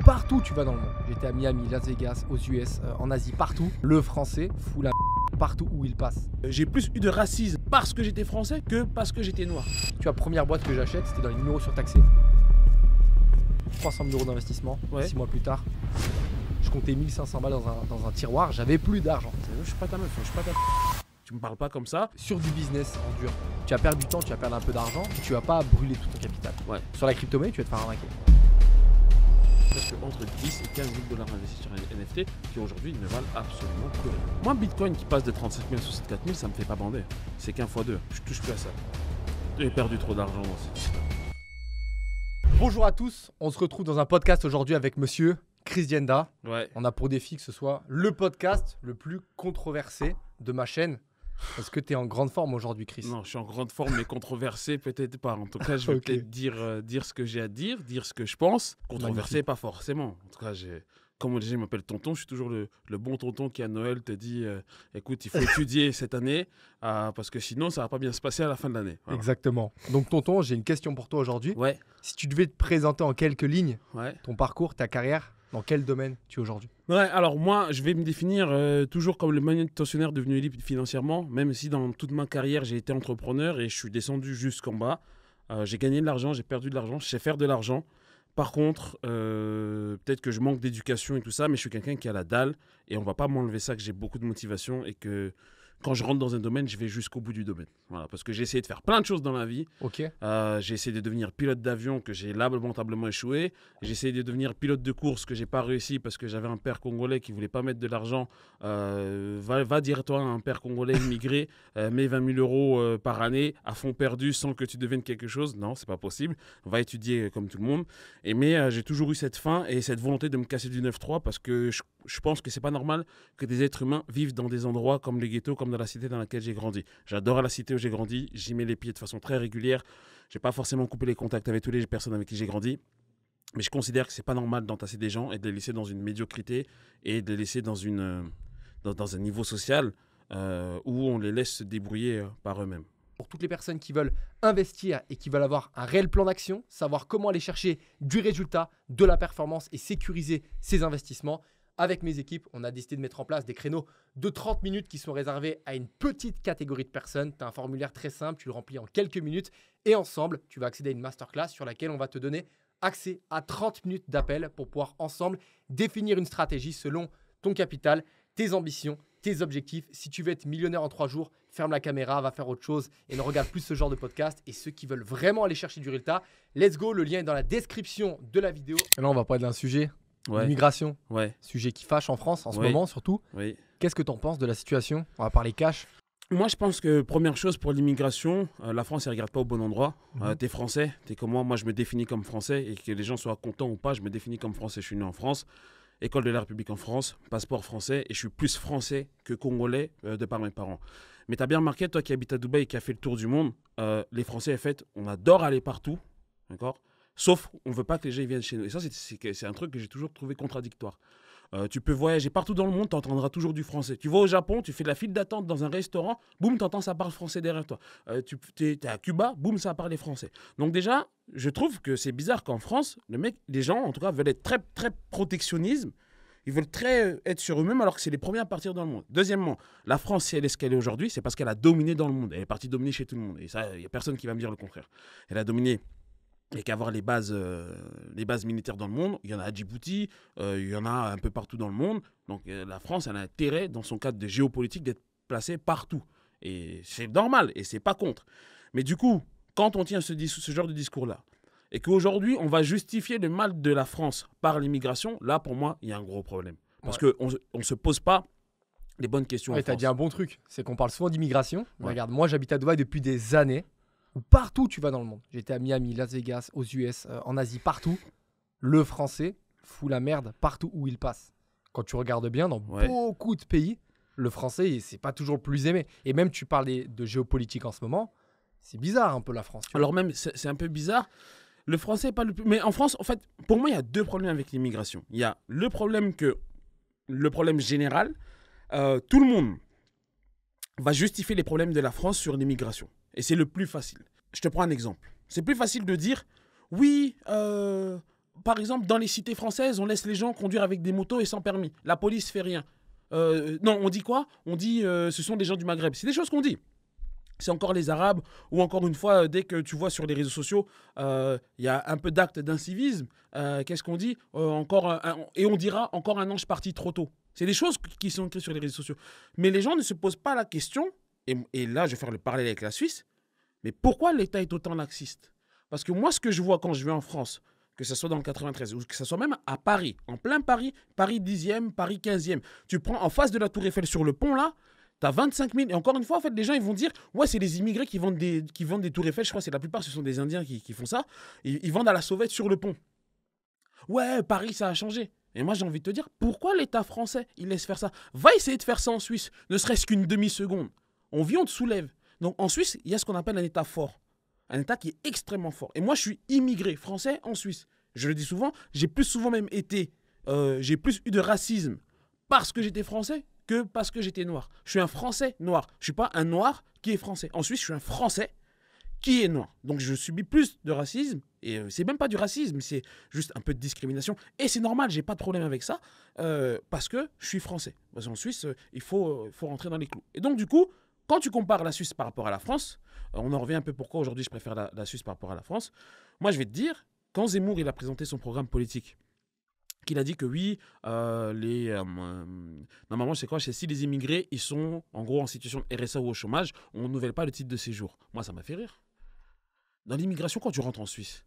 Partout où tu vas dans le monde. J'étais à Miami, Las Vegas, aux US, en Asie, partout. Le français fout la partout où il passe. J'ai plus eu de racisme parce que j'étais français que parce que j'étais noir. Tu vois, première boîte que j'achète, c'était dans les numéros surtaxés. 300 000 € d'investissement, 6 mois plus tard. Je comptais 1500 balles dans un tiroir, j'avais plus d'argent. Je suis pas ta meuf, je suis pas ta... Tu me parles pas comme ça. Sur du business en dur, tu vas perdre du temps, tu vas perdre un peu d'argent, tu vas pas brûler tout ton capital. Ouais. Sur la crypto-monnaie, tu vas te faire arnaquer. Parce que entre 10 et 15 000 $ investis sur un NFT qui aujourd'hui ne valent absolument que rien. Moi, Bitcoin qui passe de 35 000 à 64 000, ça me fait pas bander. C'est qu'un fois deux. Je touche plus à ça. J'ai perdu trop d'argent aussi. Bonjour à tous, on se retrouve dans un podcast aujourd'hui avec monsieur Chris Dienda. Ouais. On a pour défi que ce soit le podcast le plus controversé de ma chaîne. Est-ce que tu es en grande forme aujourd'hui, Chris? Non, je suis en grande forme, mais controversé peut-être pas. En tout cas, je vais Ok. peut-être dire ce que j'ai à dire ce que je pense. Controversé, pas forcément. En tout cas, comme déjà il m'appelle tonton, je suis toujours le bon tonton qui à Noël te dit écoute, il faut étudier cette année parce que sinon ça va pas bien se passer à la fin de l'année. Voilà. Exactement. Donc tonton, j'ai une question pour toi aujourd'hui. Ouais, Si tu devais te présenter en quelques lignes, ouais. ton parcours, ta carrière, dans quel domaine tu es aujourd'hui? Ouais, alors moi, je vais me définir toujours comme le manutentionnaire devenu libre financièrement, même si dans toute ma carrière, j'ai été entrepreneur et je suis descendu jusqu'en bas. J'ai gagné de l'argent, j'ai perdu de l'argent, je sais faire de l'argent. Par contre, peut-être que je manque d'éducation et tout ça, mais je suis quelqu'un qui a la dalle et on ne va pas m'enlever ça, que j'ai beaucoup de motivation et que quand je rentre dans un domaine, je vais jusqu'au bout du domaine. Voilà, parce que j'ai essayé de faire plein de choses dans la vie. Ok. J'ai essayé de devenir pilote d'avion que j'ai lamentablement échoué. J'ai essayé de devenir pilote de course que j'ai pas réussi parce que j'avais un père congolais qui voulait pas mettre de l'argent. Va dire toi un père congolais immigré, mets 20 000 € par année à fond perdu sans que tu deviennes quelque chose. Non, c'est pas possible. On va étudier comme tout le monde. Mais j'ai toujours eu cette faim et cette volonté de me casser du 9-3 parce que je pense que c'est pas normal que des êtres humains vivent dans des endroits comme les ghettos, comme dans la cité dans laquelle j'ai grandi. J'adore la cité où j'ai grandi, j'y mets les pieds de façon très régulière. J'ai pas forcément coupé les contacts avec toutes les personnes avec qui j'ai grandi, mais je considère que c'est pas normal d'entasser des gens et de les laisser dans une médiocrité et de les laisser dans un niveau social où on les laisse se débrouiller par eux-mêmes. Pour toutes les personnes qui veulent investir et qui veulent avoir un réel plan d'action, savoir comment aller chercher du résultat, de la performance et sécuriser ses investissements, avec mes équipes, on a décidé de mettre en place des créneaux de 30 minutes qui sont réservés à une petite catégorie de personnes. Tu as un formulaire très simple, tu le remplis en quelques minutes et ensemble, tu vas accéder à une masterclass sur laquelle on va te donner accès à 30 minutes d'appel pour pouvoir ensemble définir une stratégie selon ton capital, tes ambitions, tes objectifs. Si tu veux être millionnaire en 3 jours, ferme la caméra, va faire autre chose et ne regarde plus ce genre de podcast. Et ceux qui veulent vraiment aller chercher du résultat, let's go, le lien est dans la description de la vidéo. Et là, on va parler d'un sujet. Ouais. L'immigration, Ouais. sujet qui fâche en France en ce Oui. moment surtout. Oui. Qu'est-ce que tu en penses de la situation? On va parler cash. Moi, je pense que première chose pour l'immigration, la France, elle ne regarde pas au bon endroit. T'es français, t'es comme moi, je me définis comme français et que les gens soient contents ou pas, je me définis comme français. Je suis né en France, école de la République en France, passeport français et je suis plus français que congolais de par mes parents. Mais tu as bien remarqué, toi qui habites à Dubaï et qui a fait le tour du monde, les Français, en fait, on adore aller partout, d'accord? Sauf, on ne veut pas que les gens viennent chez nous. Et ça, c'est un truc que j'ai toujours trouvé contradictoire. Tu peux voyager partout dans le monde, tu entendras toujours du français. Tu vas au Japon, tu fais de la file d'attente dans un restaurant, boum, tu entends ça parle français derrière toi. Tu es à Cuba, boum, ça parle français. Donc déjà, je trouve que c'est bizarre qu'en France, les gens, en tout cas, veulent être très, très protectionnisme. Ils veulent très être sur eux-mêmes alors que c'est les premiers à partir dans le monde. Deuxièmement, la France, si elle est ce qu'elle est aujourd'hui, c'est parce qu'elle a dominé dans le monde. Elle est partie dominer chez tout le monde. Et ça, il n'y a personne qui va me dire le contraire. Elle a dominé. Il n'y a qu'à voir les bases militaires dans le monde. Il y en a à Djibouti, il y en a un peu partout dans le monde. Donc la France, elle a intérêt, dans son cadre de géopolitique, d'être placée partout. Et c'est normal, et c'est pas contre. Mais du coup, quand on tient ce genre de discours-là, et qu'aujourd'hui, on va justifier le mal de la France par l'immigration, là, pour moi, il y a un gros problème. Parce qu'on ne se pose pas les bonnes questions en Ouais, tu as France. dit un bon truc, c'est qu'on parle souvent d'immigration. Ouais. Regarde, moi j'habite à Dubaï depuis des années. Partout où tu vas dans le monde. J'étais à Miami, Las Vegas, aux US, en Asie, partout. Le français fout la merde partout où il passe. Quand tu regardes bien, dans beaucoup de pays, le français, c'est pas toujours le plus aimé. Et même tu parles de géopolitique en ce moment, c'est bizarre un peu la France. Alors même, c'est un peu bizarre. Le français n'est pas le plus... Mais en France, en fait, pour moi, il y a deux problèmes avec l'immigration. Il y a le problème général. Tout le monde va justifier les problèmes de la France sur l'immigration. Et c'est le plus facile. Je te prends un exemple. C'est plus facile de dire, oui, par exemple, dans les cités françaises, on laisse les gens conduire avec des motos et sans permis. La police fait rien. Non, on dit quoi? On dit ce sont des gens du Maghreb. C'est des choses qu'on dit. C'est encore les Arabes, ou encore une fois, dès que tu vois sur les réseaux sociaux, il y a un peu d'actes d'incivisme. Qu'est-ce qu'on dit? Et on dira encore un ange parti trop tôt. C'est des choses qui sont écrites sur les réseaux sociaux. Mais les gens ne se posent pas la question, et là, je vais faire le parallèle avec la Suisse, mais pourquoi l'État est autant laxiste? Parce que moi, ce que je vois quand je vais en France, que ce soit dans le 93, ou que ce soit même à Paris, en plein Paris, Paris 10e, Paris 15e, tu prends en face de la Tour Eiffel sur le pont, là, tu as 25 000. Et encore une fois, en fait, les gens, ils vont dire, ouais, c'est les immigrés qui vendent des tours Eiffel. Je crois que la plupart, ce sont des Indiens qui font ça. Ils vendent à la sauvette sur le pont. Ouais, Paris, ça a changé. Et moi, j'ai envie de te dire, pourquoi l'État français, il laisse faire ça? Va essayer de faire ça en Suisse, ne serait-ce qu'une demi-seconde. On vit, on te soulève. Donc, en Suisse, il y a ce qu'on appelle un État fort. Un État qui est extrêmement fort. Et moi, je suis immigré français en Suisse. Je le dis souvent, j'ai plus souvent même été... j'ai plus eu de racisme parce que j'étais français que parce que j'étais noir. Je suis un Français noir. Je ne suis pas un noir qui est français. En Suisse, je suis un Français qui est noir. Donc, je subis plus de racisme. Et c'est même pas du racisme, c'est juste un peu de discrimination. Et c'est normal, j'ai pas de problème avec ça parce que je suis français. Parce qu'en Suisse, il faut rentrer dans les clous. Et donc, du coup, quand tu compares la Suisse par rapport à la France, on en revient un peu pourquoi aujourd'hui je préfère la Suisse par rapport à la France. Moi, je vais te dire, quand Zemmour il a présenté son programme politique, qu'il a dit que oui, normalement, c'est quoi? C'est si les immigrés, ils sont en gros en situation de RSA ou au chômage, on ne renouvelle pas le titre de séjour. Moi, ça m'a fait rire. Dans l'immigration, quand tu rentres en Suisse,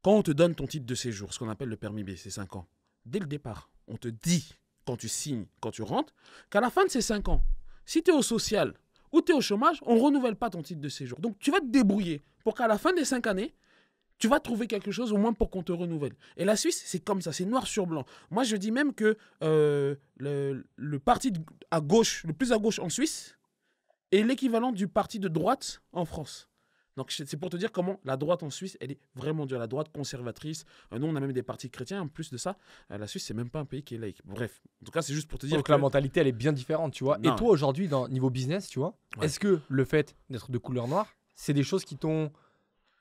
quand on te donne ton titre de séjour, ce qu'on appelle le permis B, c'est 5 ans, dès le départ, on te dit, quand tu signes, quand tu rentres, qu'à la fin de ces 5 ans, si tu es au social ou tu es au chômage, on ne renouvelle pas ton titre de séjour. Donc, tu vas te débrouiller pour qu'à la fin des 5 années, tu vas trouver quelque chose au moins pour qu'on te renouvelle. Et la Suisse, c'est comme ça, c'est noir sur blanc. Moi, je dis même que le parti à gauche, le plus à gauche en Suisse, est l'équivalent du parti de droite en France. Donc, c'est pour te dire comment la droite en Suisse, elle est vraiment dure. La droite conservatrice. Nous, on a même des partis chrétiens. En plus de ça, la Suisse, c'est même pas un pays qui est laïque. Bref, en tout cas, c'est juste pour te dire donc que la mentalité, elle est bien différente, tu vois. Non. Et toi, aujourd'hui, niveau business, tu vois, Ouais. est-ce que le fait d'être de couleur noire, c'est des choses qui t'ont...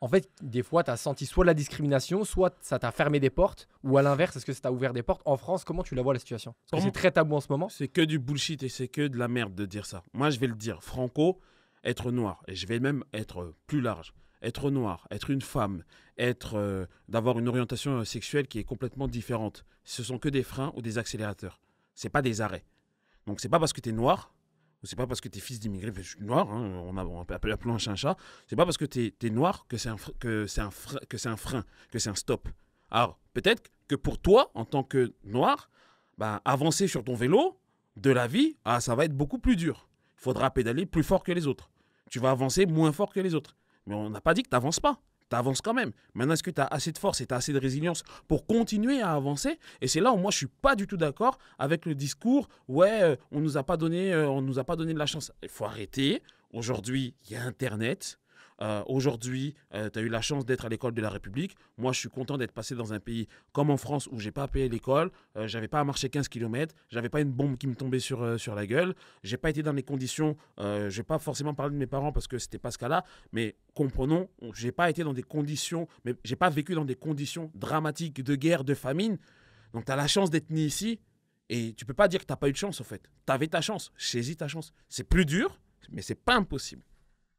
En fait, des fois, tu as senti soit de la discrimination, soit ça t'a fermé des portes, ou à l'inverse, est-ce que ça t'a ouvert des portes? En France, comment tu la vois la situation? Parce que c'est très tabou en ce moment. c'est que du bullshit et c'est que de la merde de dire ça. Moi, je vais le dire. Franco, être noir, et je vais même être plus large. Être noir, être une femme, d'avoir une orientation sexuelle qui est complètement différente. Ce sont que des freins ou des accélérateurs. C'est pas des arrêts. Donc, c'est pas parce que tu es noir, ou c'est pas parce que tu es fils d'immigré, je suis noir, hein, on peut appeler un chat un chat. C'est pas parce que tu es noir que c'est un frein, que c'est un stop. Alors, peut-être que pour toi, en tant que noir, avancer sur ton vélo de la vie, ça va être beaucoup plus dur. Il faudra pédaler plus fort que les autres. Tu vas avancer moins fort que les autres. Mais on n'a pas dit que tu n'avances pas. Tu avances quand même. Maintenant, est-ce que tu as assez de force et tu as assez de résilience pour continuer à avancer? Et c'est là où moi, je ne suis pas du tout d'accord avec le discours « Ouais, on ne nous a pas donné de la chance ». Il faut arrêter. Aujourd'hui, il y a Internet. Aujourd'hui, tu as eu la chance d'être à l'école de la République. Moi, je suis content d'être passé dans un pays comme en France où je n'ai pas payé l'école, je n'avais pas à marcher 15 km, je n'avais pas une bombe qui me tombait sur la gueule, je n'ai pas été dans les conditions, je ne vais pas forcément parler de mes parents parce que ce n'était pas ce cas-là, mais comprenons, je n'ai pas été dans des conditions, mais je n'ai pas vécu dans des conditions dramatiques de guerre, de famine. Donc, tu as la chance d'être né ici et tu ne peux pas dire que tu n'as pas eu de chance, en fait. Tu avais ta chance, saisis ta chance. C'est plus dur, mais ce n'est pas impossible.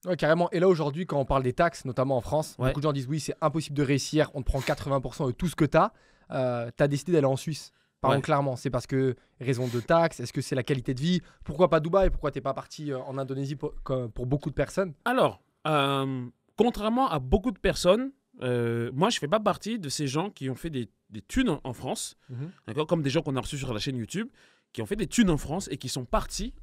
Ouais, carrément. Et là, aujourd'hui, quand on parle des taxes, notamment en France, Ouais. beaucoup de gens disent oui, c'est impossible de réussir, on te prend 80% de tout ce que tu as. Tu as décidé d'aller en Suisse. Parlons Ouais. clairement. C'est parce que raison de taxes, est-ce que c'est la qualité de vie? Pourquoi pas Dubaï? Pourquoi tu n'es pas parti en Indonésie pour beaucoup de personnes? Alors, contrairement à beaucoup de personnes, moi, je ne fais pas partie de ces gens qui ont fait des thunes en France, d'accord, comme des gens qu'on a reçus sur la chaîne YouTube, qui ont fait des thunes en France et qui sont partis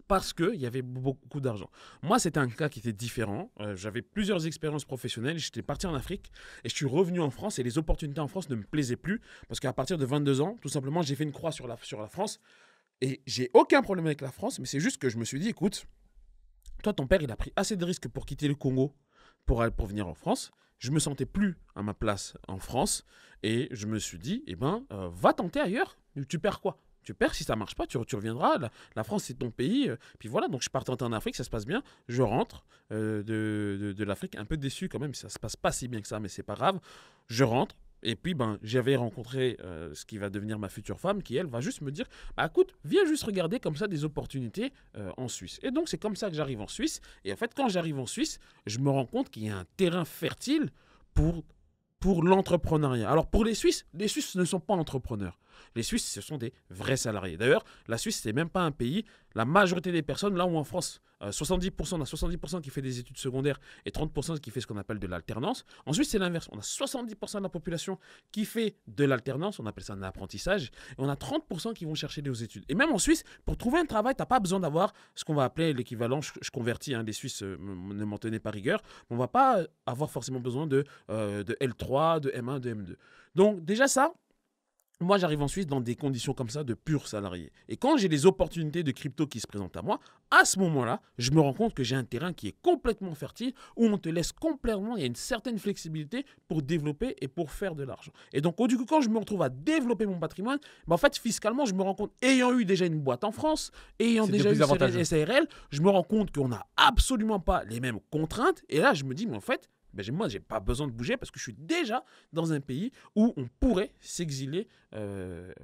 parce qu'il y avait beaucoup d'argent. Moi, c'était un cas qui était différent. J'avais plusieurs expériences professionnelles. J'étais parti en Afrique et je suis revenu en France et les opportunités en France ne me plaisaient plus parce qu'à partir de 22 ans, tout simplement, j'ai fait une croix sur la France et j'ai aucun problème avec la France, mais c'est juste que je me suis dit, écoute, toi, ton père, il a pris assez de risques pour quitter le Congo pour venir en France. Je me sentais plus à ma place en France et je me suis dit, va tenter ailleurs. Tu perds quoi? Tu perds, si ça ne marche pas, tu reviendras. La France, c'est ton pays. Puis voilà, donc je pars tenter en Afrique, ça se passe bien. Je rentre de l'Afrique, un peu déçu quand même. Ça ne se passe pas si bien que ça, mais c'est pas grave. Je rentre. Et puis, j'avais rencontré ce qui va devenir ma future femme, qui, elle, va juste me dire, écoute, viens juste regarder comme ça des opportunités en Suisse. Et donc, c'est comme ça que j'arrive en Suisse. Et en fait, quand j'arrive en Suisse, je me rends compte qu'il y a un terrain fertile pour l'entrepreneuriat. Alors, pour les Suisses ne sont pas entrepreneurs. Les Suisses, ce sont des vrais salariés. D'ailleurs, la Suisse, ce n'est même pas un pays. La majorité des personnes, là où en France, 70%, on a 70% qui fait des études secondaires et 30% qui fait ce qu'on appelle de l'alternance. En Suisse, c'est l'inverse. On a 70% de la population qui fait de l'alternance. On appelle ça un apprentissage. Et on a 30% qui vont chercher des études. Et même en Suisse, pour trouver un travail, tu n'as pas besoin d'avoir ce qu'on va appeler l'équivalent, je convertis, les Suisses ne m'en tenaient pas rigueur. On ne va pas avoir forcément besoin de L3, de M1, de M2. Donc déjà ça, moi, j'arrive en Suisse dans des conditions comme ça de purs salariés. Et quand j'ai les opportunités de crypto qui se présentent à moi, à ce moment-là, je me rends compte que j'ai un terrain qui est complètement fertile, où on te laisse complètement, il y a une certaine flexibilité pour développer et pour faire de l'argent. Et donc, du coup, quand je me retrouve à développer mon patrimoine, en fait, fiscalement, je me rends compte, ayant eu déjà une boîte en France, ayant déjà eu une SARL, je me rends compte qu'on n'a absolument pas les mêmes contraintes. Et là, je me dis, mais en fait, moi, je n'ai pas besoin de bouger parce que je suis déjà dans un pays où on pourrait s'exiler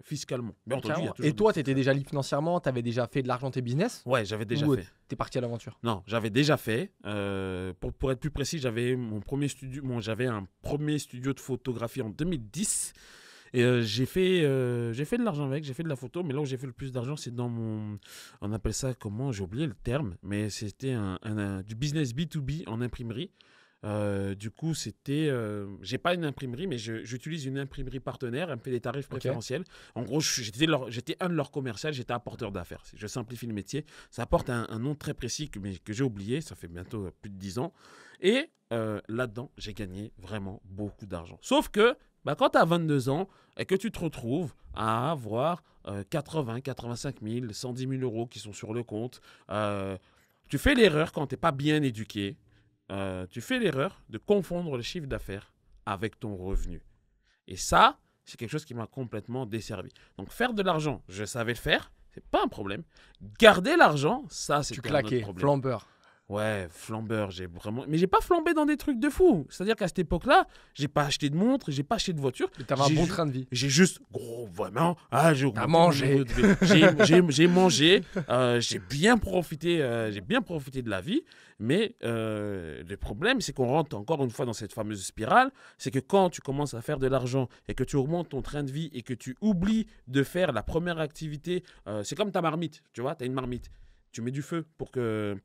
fiscalement. Bien entendu, et toi, tu étais déjà libre financièrement, tu avais déjà fait de l'argent tes business? Ouais, j'avais déjà fait. Tu es parti à l'aventure? Non, j'avais déjà fait. Pour être plus précis, j'avais un premier studio de photographie en 2010. Et j'ai fait de l'argent avec, j'ai fait de la photo, mais là où j'ai fait le plus d'argent, c'est dans on appelle ça comment? J'ai oublié le terme, mais c'était du business B2B en imprimerie. Du coup, j'ai pas une imprimerie, mais j'utilise une imprimerie partenaire, elle me fait des tarifs préférentiels. En gros, j'étais un de leurs commerciaux, j'étais apporteur d'affaires. Je simplifie le métier. Ça apporte un nom très précis que j'ai oublié, ça fait bientôt plus de 10 ans. Et là-dedans, j'ai gagné vraiment beaucoup d'argent. Sauf que quand tu as 22 ans et que tu te retrouves à avoir 80, 85 000, 110 000 euros qui sont sur le compte, tu fais l'erreur quand tu n'es pas bien éduqué. Tu fais l'erreur de confondre le chiffre d'affaires avec ton revenu. Et ça, c'est quelque chose qui m'a complètement desservi. Donc, faire de l'argent, je savais le faire, c'est pas un problème. Garder l'argent, ça, c'est un autre problème. Tu claquais, flambeur. Ouais, flambeur, mais j'ai pas flambé dans des trucs de fou. C'est-à-dire qu'à cette époque-là, j'ai pas acheté de montre, j'ai pas acheté de voiture. Mais t'avais un bon train de vie. J'ai juste, vraiment, t'as mangé. J'ai mangé, j'ai bien profité de la vie. Mais le problème, c'est qu'on rentre encore une fois dans cette fameuse spirale. C'est que quand tu commences à faire de l'argent et que tu augmentes ton train de vie et que tu oublies de faire la première activité, c'est comme ta marmite, tu vois, t'as une marmite. Tu mets du feu pour que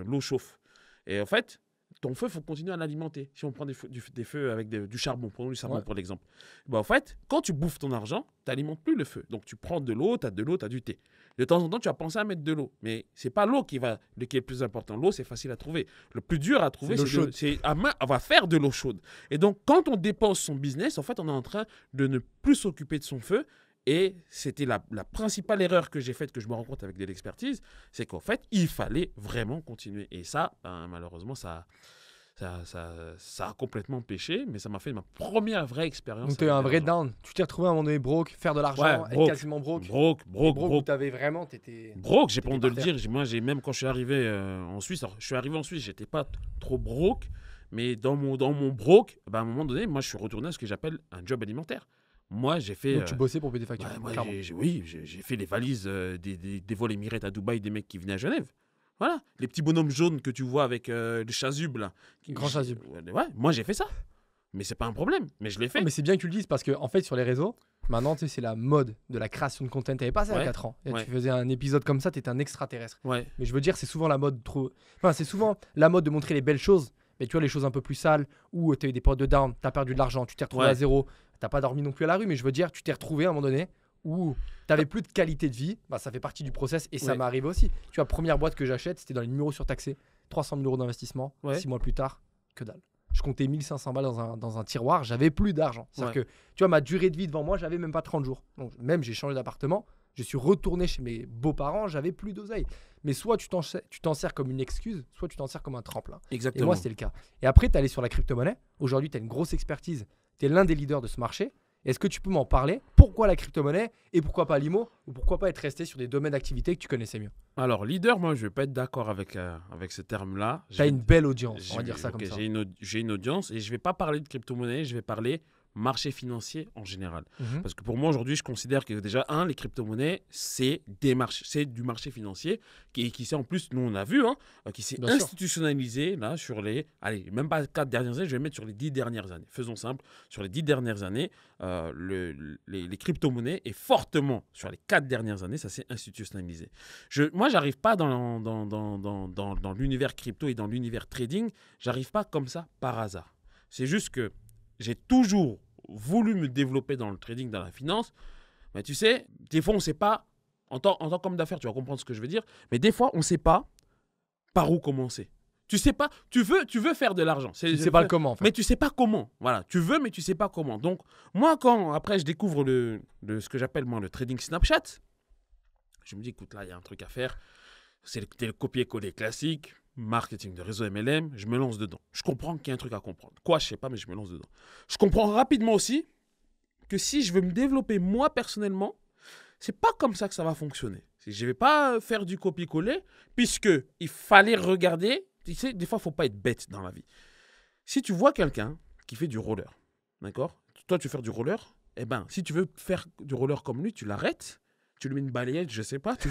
l'eau chauffe. Et en fait, ton feu, il faut continuer à l'alimenter. Si on prend des feux avec du charbon, prenons du charbon pour l'exemple. En fait, quand tu bouffes ton argent, tu n'alimentes plus le feu. Donc, tu prends de l'eau, tu as du thé. De temps en temps, tu vas penser à mettre de l'eau. Mais ce n'est pas l'eau qui est le plus important. L'eau, c'est facile à trouver. Le plus dur à trouver, on va faire de l'eau chaude. Et donc, quand on dépense son business, en fait, on est en train de ne plus s'occuper de son feu. Et c'était la principale erreur que j'ai faite, que je me rends compte avec de l'expertise, c'est qu'en fait, il fallait vraiment continuer. Et ça, malheureusement, ça a complètement pêché, mais ça m'a fait ma première vraie expérience. Donc, tu as eu un vrai down. Tu t'es retrouvé à un moment donné broke, faire de l'argent, être quasiment broke. Broke. Tu avais vraiment, broke, j'ai pas honte de le dire. Moi, même quand je suis arrivé en Suisse, j'étais pas trop broke, mais dans mon broke, à un moment donné, moi, je suis retourné à ce que j'appelle un job alimentaire. Moi, j'ai fait. Donc, tu bossais pour payer des factures. J'ai fait les valises des vols Emirates à Dubaï, des mecs qui venaient à Genève. Voilà, les petits bonhommes jaunes que tu vois avec le chasuble là. Grand chasuble. Ouais, moi j'ai fait ça. Mais c'est pas un problème, mais je l'ai fait. Non, mais c'est bien que tu le dises parce que en fait sur les réseaux, maintenant c'est la mode de la création de contenu. T'avais pas ça il y a 4 ans. Et tu faisais un épisode comme ça, t'étais un extraterrestre. Ouais. Mais je veux dire, c'est souvent la mode c'est souvent la mode de montrer les belles choses. Mais tu vois les choses un peu plus sales où tu as eu des périodes de down, tu as perdu de l'argent, tu t'es retrouvé à zéro, tu n'as pas dormi non plus à la rue, mais je veux dire, tu t'es retrouvé à un moment donné où tu n'avais plus de qualité de vie. Ça fait partie du process et ça m'est arrivé aussi. Tu vois, première boîte que j'achète, c'était dans les numéros surtaxés, 300 000 euros d'investissement, 6 mois plus tard, que dalle. Je comptais 1500 balles dans un tiroir, j'avais plus d'argent. C'est-à-dire que, tu vois, ma durée de vie devant moi, j'avais même pas 30 jours. Donc, même j'ai changé d'appartement, je suis retourné chez mes beaux-parents, j'avais plus d'oseille. Mais soit tu t'en sers comme une excuse, soit tu t'en sers comme un tremplin. Exactement. Et moi, c'était le cas. Et après, tu es allé sur la crypto-monnaie. Aujourd'hui, tu as une grosse expertise. Tu es l'un des leaders de ce marché. Est-ce que tu peux m'en parler? Pourquoi la crypto-monnaie et pourquoi pas l'IMO? Ou pourquoi pas être resté sur des domaines d'activité que tu connaissais mieux? Alors, leader, moi, je ne vais pas être d'accord avec ce terme-là. Tu as une belle audience, on va dire ça comme ça. J'ai une audience et je ne vais pas parler de crypto-monnaie, je vais parler marché financier en général. Mhm. Parce que pour moi, aujourd'hui, je considère que déjà, les crypto-monnaies, c'est du marché financier qui s'est en plus, nous on a vu, qui s'est Bien sûr. institutionnalisé là, sur allez, même pas 4 dernières années, je vais mettre sur les 10 dernières années. Faisons simple, sur les 10 dernières années, les crypto-monnaies et fortement sur les 4 dernières années, ça s'est institutionnalisé. Moi, j'arrive pas dans l'univers crypto et dans l'univers trading, j'arrive pas comme ça par hasard. C'est juste que j'ai toujours voulu me développer dans le trading, dans la finance. Mais tu sais, des fois, on ne sait pas, en tant qu'homme d'affaires, tu vas comprendre ce que je veux dire, mais des fois, on ne sait pas par où commencer. Tu sais pas, tu veux faire de l'argent. Tu sais pas le comment, en fait. Mais tu sais pas comment. Voilà, tu veux, mais tu sais pas comment. Donc, moi, quand après, je découvre ce que j'appelle moi le trading Snapchat, je me dis, écoute, là, il y a un truc à faire. C'est le copier-coller classique. Marketing de réseau MLM, je me lance dedans. Je comprends qu'il y a un truc à comprendre. Quoi, je sais pas, mais je me lance dedans. Je comprends rapidement aussi que si je veux me développer moi personnellement, c'est pas comme ça que ça va fonctionner. Je vais pas faire du copier-coller, puisque il fallait regarder. Tu sais, des fois, il faut pas être bête dans la vie. Si tu vois quelqu'un qui fait du roller, d'accord? Toi, tu veux faire du roller, eh ben, si tu veux faire du roller comme lui, tu l'arrêtes. Tu lui mets une balayette, je sais pas, tu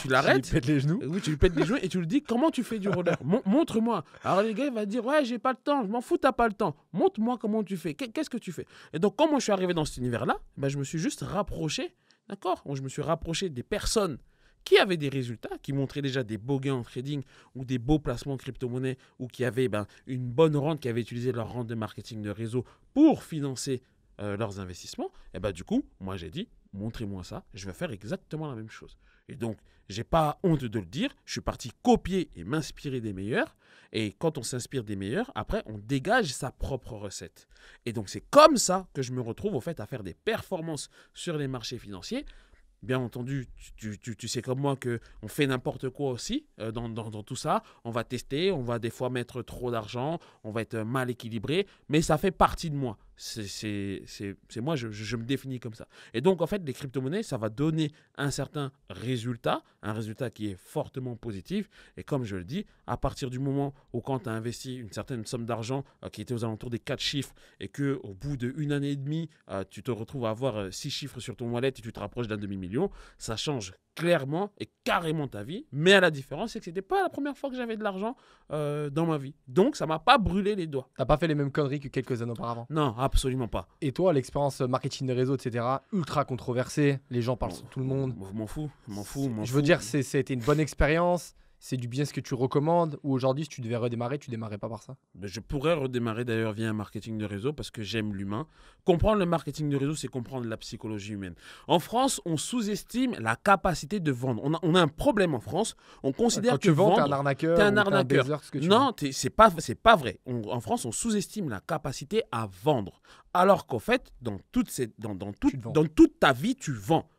l'arrêtes. Tu lui pètes les genoux. Oui, tu lui pètes les genoux et tu lui dis comment tu fais du roller. Montre-moi. Alors le gars il va dire ouais, j'ai pas le temps, je m'en fous, t'as pas le temps. Montre-moi comment tu fais. Qu'est-ce que tu fais? Et donc, quand moi je suis arrivé dans cet univers-là, ben, je me suis juste rapproché, d'accord? Je me suis rapproché des personnes qui avaient des résultats, qui montraient déjà des beaux gains en trading ou des beaux placements en crypto-monnaie ou qui avaient une bonne rente, qui avaient utilisé leur rente de marketing de réseau pour financer leurs investissements. Et ben, du coup, moi j'ai dit montrez-moi ça, je vais faire exactement la même chose. Et donc, j'ai pas honte de le dire, je suis parti copier et m'inspirer des meilleurs. Et quand on s'inspire des meilleurs, après, on dégage sa propre recette. Et donc, c'est comme ça que je me retrouve au fait à faire des performances sur les marchés financiers. Bien entendu, tu sais comme moi qu'on fait n'importe quoi aussi dans tout ça. On va tester, on va des fois mettre trop d'argent, on va être mal équilibré, mais ça fait partie de moi. C'est moi, je me définis comme ça. Et donc, en fait, les crypto-monnaies, ça va donner un certain résultat, un résultat qui est fortement positif. Et comme je le dis, à partir du moment où quand tu as investi une certaine somme d'argent qui était aux alentours des 4 chiffres et qu'au bout d'une année et demie, tu te retrouves à avoir 6 chiffres sur ton wallet et tu te rapproches d'un demi-million, ça change clairement et carrément ta vie. Mais la différence, c'est que ce n'était pas la première fois que j'avais de l'argent dans ma vie. Donc, ça ne m'a pas brûlé les doigts. T'as pas fait les mêmes conneries que quelques années auparavant. Non, absolument pas. Et toi, l'expérience marketing de réseau, etc., ultra controversée, les gens parlent sur tout le monde. Je m'en fous. Je veux dire, c'était une bonne expérience, c'est du business que tu recommandes, ou aujourd'hui, si tu devais redémarrer, tu démarrais pas par ça? Je pourrais redémarrer d'ailleurs via un marketing de réseau parce que j'aime l'humain. Comprendre le marketing de réseau, c'est comprendre la psychologie humaine. En France, on sous-estime la capacité de vendre. On a un problème en France. On considère Quand que tu vends, t'es vendre, un arnaqueur, t'es un ou t'es arnaqueur. baiser, ce que tu veux. Non, c'est pas vrai. En France, on sous-estime la capacité à vendre. Alors qu'en fait, dans toute ta vie, tu vends.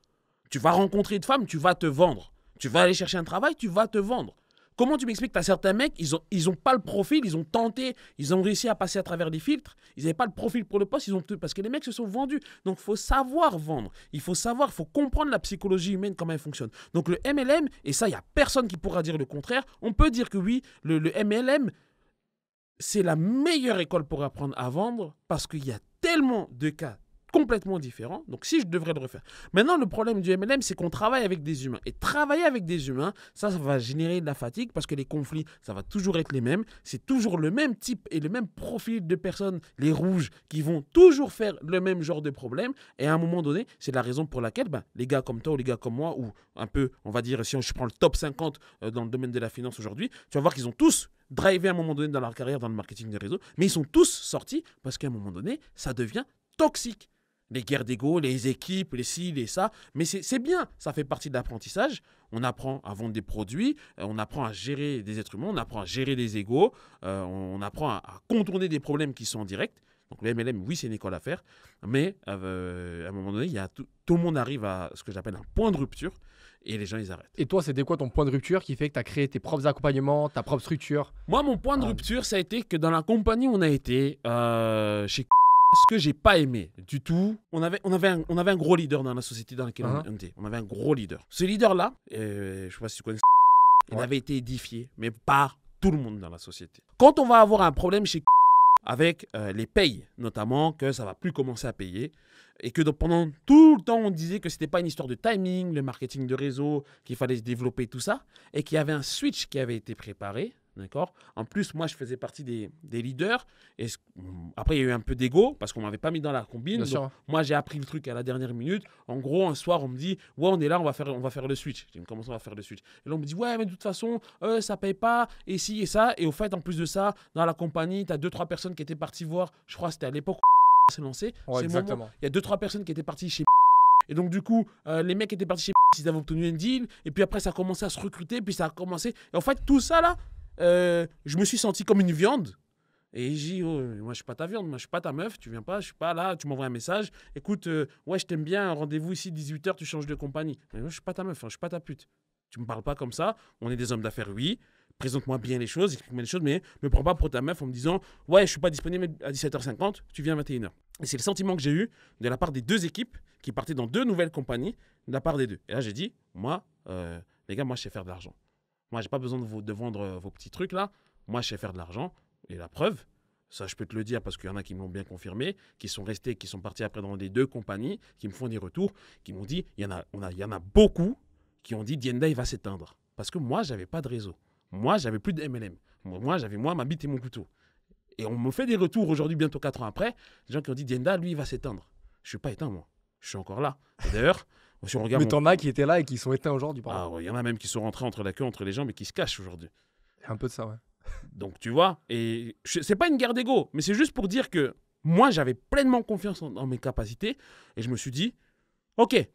Tu vas rencontrer une femme, tu vas te vendre. Tu vas aller chercher un travail, tu vas te vendre. Comment tu m'expliques? Tu as certains mecs, ils ont pas le profil, ils ont tenté, ils ont réussi à passer à travers des filtres, ils n'avaient pas le profil pour le poste, parce que les mecs se sont vendus. Donc, il faut savoir vendre. Il faut comprendre la psychologie humaine, comment elle fonctionne. Donc, le MLM, et ça, il n'y a personne qui pourra dire le contraire. On peut dire que oui, le MLM, c'est la meilleure école pour apprendre à vendre parce qu'il y a tellement de cas complètement différents. Donc, si je devrais le refaire. Maintenant, le problème du MLM, c'est qu'on travaille avec des humains. Et travailler avec des humains, ça va générer de la fatigue parce que les conflits, ça va toujours être les mêmes. C'est toujours le même type et le même profil de personnes, les rouges, qui vont toujours faire le même genre de problème. Et à un moment donné, c'est la raison pour laquelle les gars comme toi ou les gars comme moi, ou un peu, on va dire, si je prends le top 50 dans le domaine de la finance aujourd'hui, tu vas voir qu'ils ont tous drivé à un moment donné dans leur carrière dans le marketing des réseaux, mais ils sont tous sortis parce qu'à un moment donné, ça devient toxique. Les guerres d'ego, les équipes, les ci, les ça. Mais c'est bien, ça fait partie de l'apprentissage. On apprend à vendre des produits, on apprend à gérer des êtres humains, on apprend à gérer des égos, on apprend à contourner des problèmes qui sont en direct. Donc le MLM, oui, c'est une école à faire. Mais à un moment donné, tout le monde arrive à ce que j'appelle un point de rupture et les gens, ils arrêtent. Et toi, c'était quoi ton point de rupture qui fait que tu as créé tes propres accompagnements, ta propre structure? Moi, mon point de rupture, ça a été que dans la compagnie où on a été, chez ce que j'ai pas aimé du tout, on avait un gros leader dans la société dans laquelle on était. On avait un gros leader. Ce leader-là, je sais pas si tu connais, il avait été édifié, mais par tout le monde dans la société. Quand on va avoir un problème chez avec les payes, notamment, que ça ne va plus commencer à payer. Et que pendant tout le temps, on disait que ce n'était pas une histoire de timing, le marketing de réseau, qu'il fallait se développer tout ça, et qu'il y avait un switch qui avait été préparé. D'accord. En plus, moi, je faisais partie des leaders. Et après, il y a eu un peu d'ego parce qu'on ne m'avait pas mis dans la combine. Donc, moi, j'ai appris le truc à la dernière minute. En gros, un soir, on me dit « Ouais, on est là, on va faire le switch. » Je dis « Comment ça, on va faire le switch ?» Et là, on me dit « Ouais, mais de toute façon, ça ne paye pas. Et ci et ça. » Et au fait, en plus de ça, dans la compagnie, tu as 2-3 personnes qui étaient parties voir. Je crois que c'était à l'époque où s'est lancé. Ouais, exactement. Il y a 2-3 personnes qui étaient parties chez et donc, du coup, les mecs étaient partis chez ils avaient obtenu un deal. Et puis après, ça a commencé à se recruter. Puis ça a commencé. Et en fait, tout ça, là, je me suis senti comme une viande. Et j'ai dit, oh, moi, je suis pas ta viande, moi, je suis pas ta meuf, tu viens pas, je suis pas là, tu m'envoies un message. Écoute, ouais, je t'aime bien, rendez-vous ici, 18h, tu changes de compagnie. Mais moi, je suis pas ta meuf, hein, je suis pas ta pute. Tu me parles pas comme ça, on est des hommes d'affaires, oui. Présente-moi bien les choses, explique-moi les choses, mais me prends pas pour ta meuf en me disant, ouais, je suis pas disponible à 17h50, tu viens à 21h. Et c'est le sentiment que j'ai eu de la part des deux équipes qui partaient dans 2 nouvelles compagnies, de la part des deux. Et là, j'ai dit, moi, les gars, moi, je sais faire de l'argent. Moi, j'ai pas besoin de vendre vos petits trucs là. Moi, je sais faire de l'argent. Et la preuve, ça, je peux te le dire parce qu'il y en a qui me l'ont bien confirmé, qui sont restés, qui sont partis après dans les 2 compagnies, qui me font des retours, qui m'ont dit, il y en a beaucoup qui ont dit, Dienda, il va s'éteindre. Parce que moi, j'avais pas de réseau. Moi, j'avais plus de MLM. Moi, j'avais ma bite et mon couteau. Et on me fait des retours aujourd'hui, bientôt 4 ans après, des gens qui ont dit, Dienda, lui, il va s'éteindre. Je suis pas éteint, moi. Je suis encore là. Et d'ailleurs, si on regarde. Mais t'en as qui étaient là et qui sont éteints aujourd'hui. Ah ouais, il y en a même qui sont rentrés entre la queue, entre les jambes et qui se cachent aujourd'hui. Il y a un peu de ça, ouais. Donc tu vois, et c'est pas une guerre d'ego, mais c'est juste pour dire que moi j'avais pleinement confiance en mes capacités et je me suis dit, ok,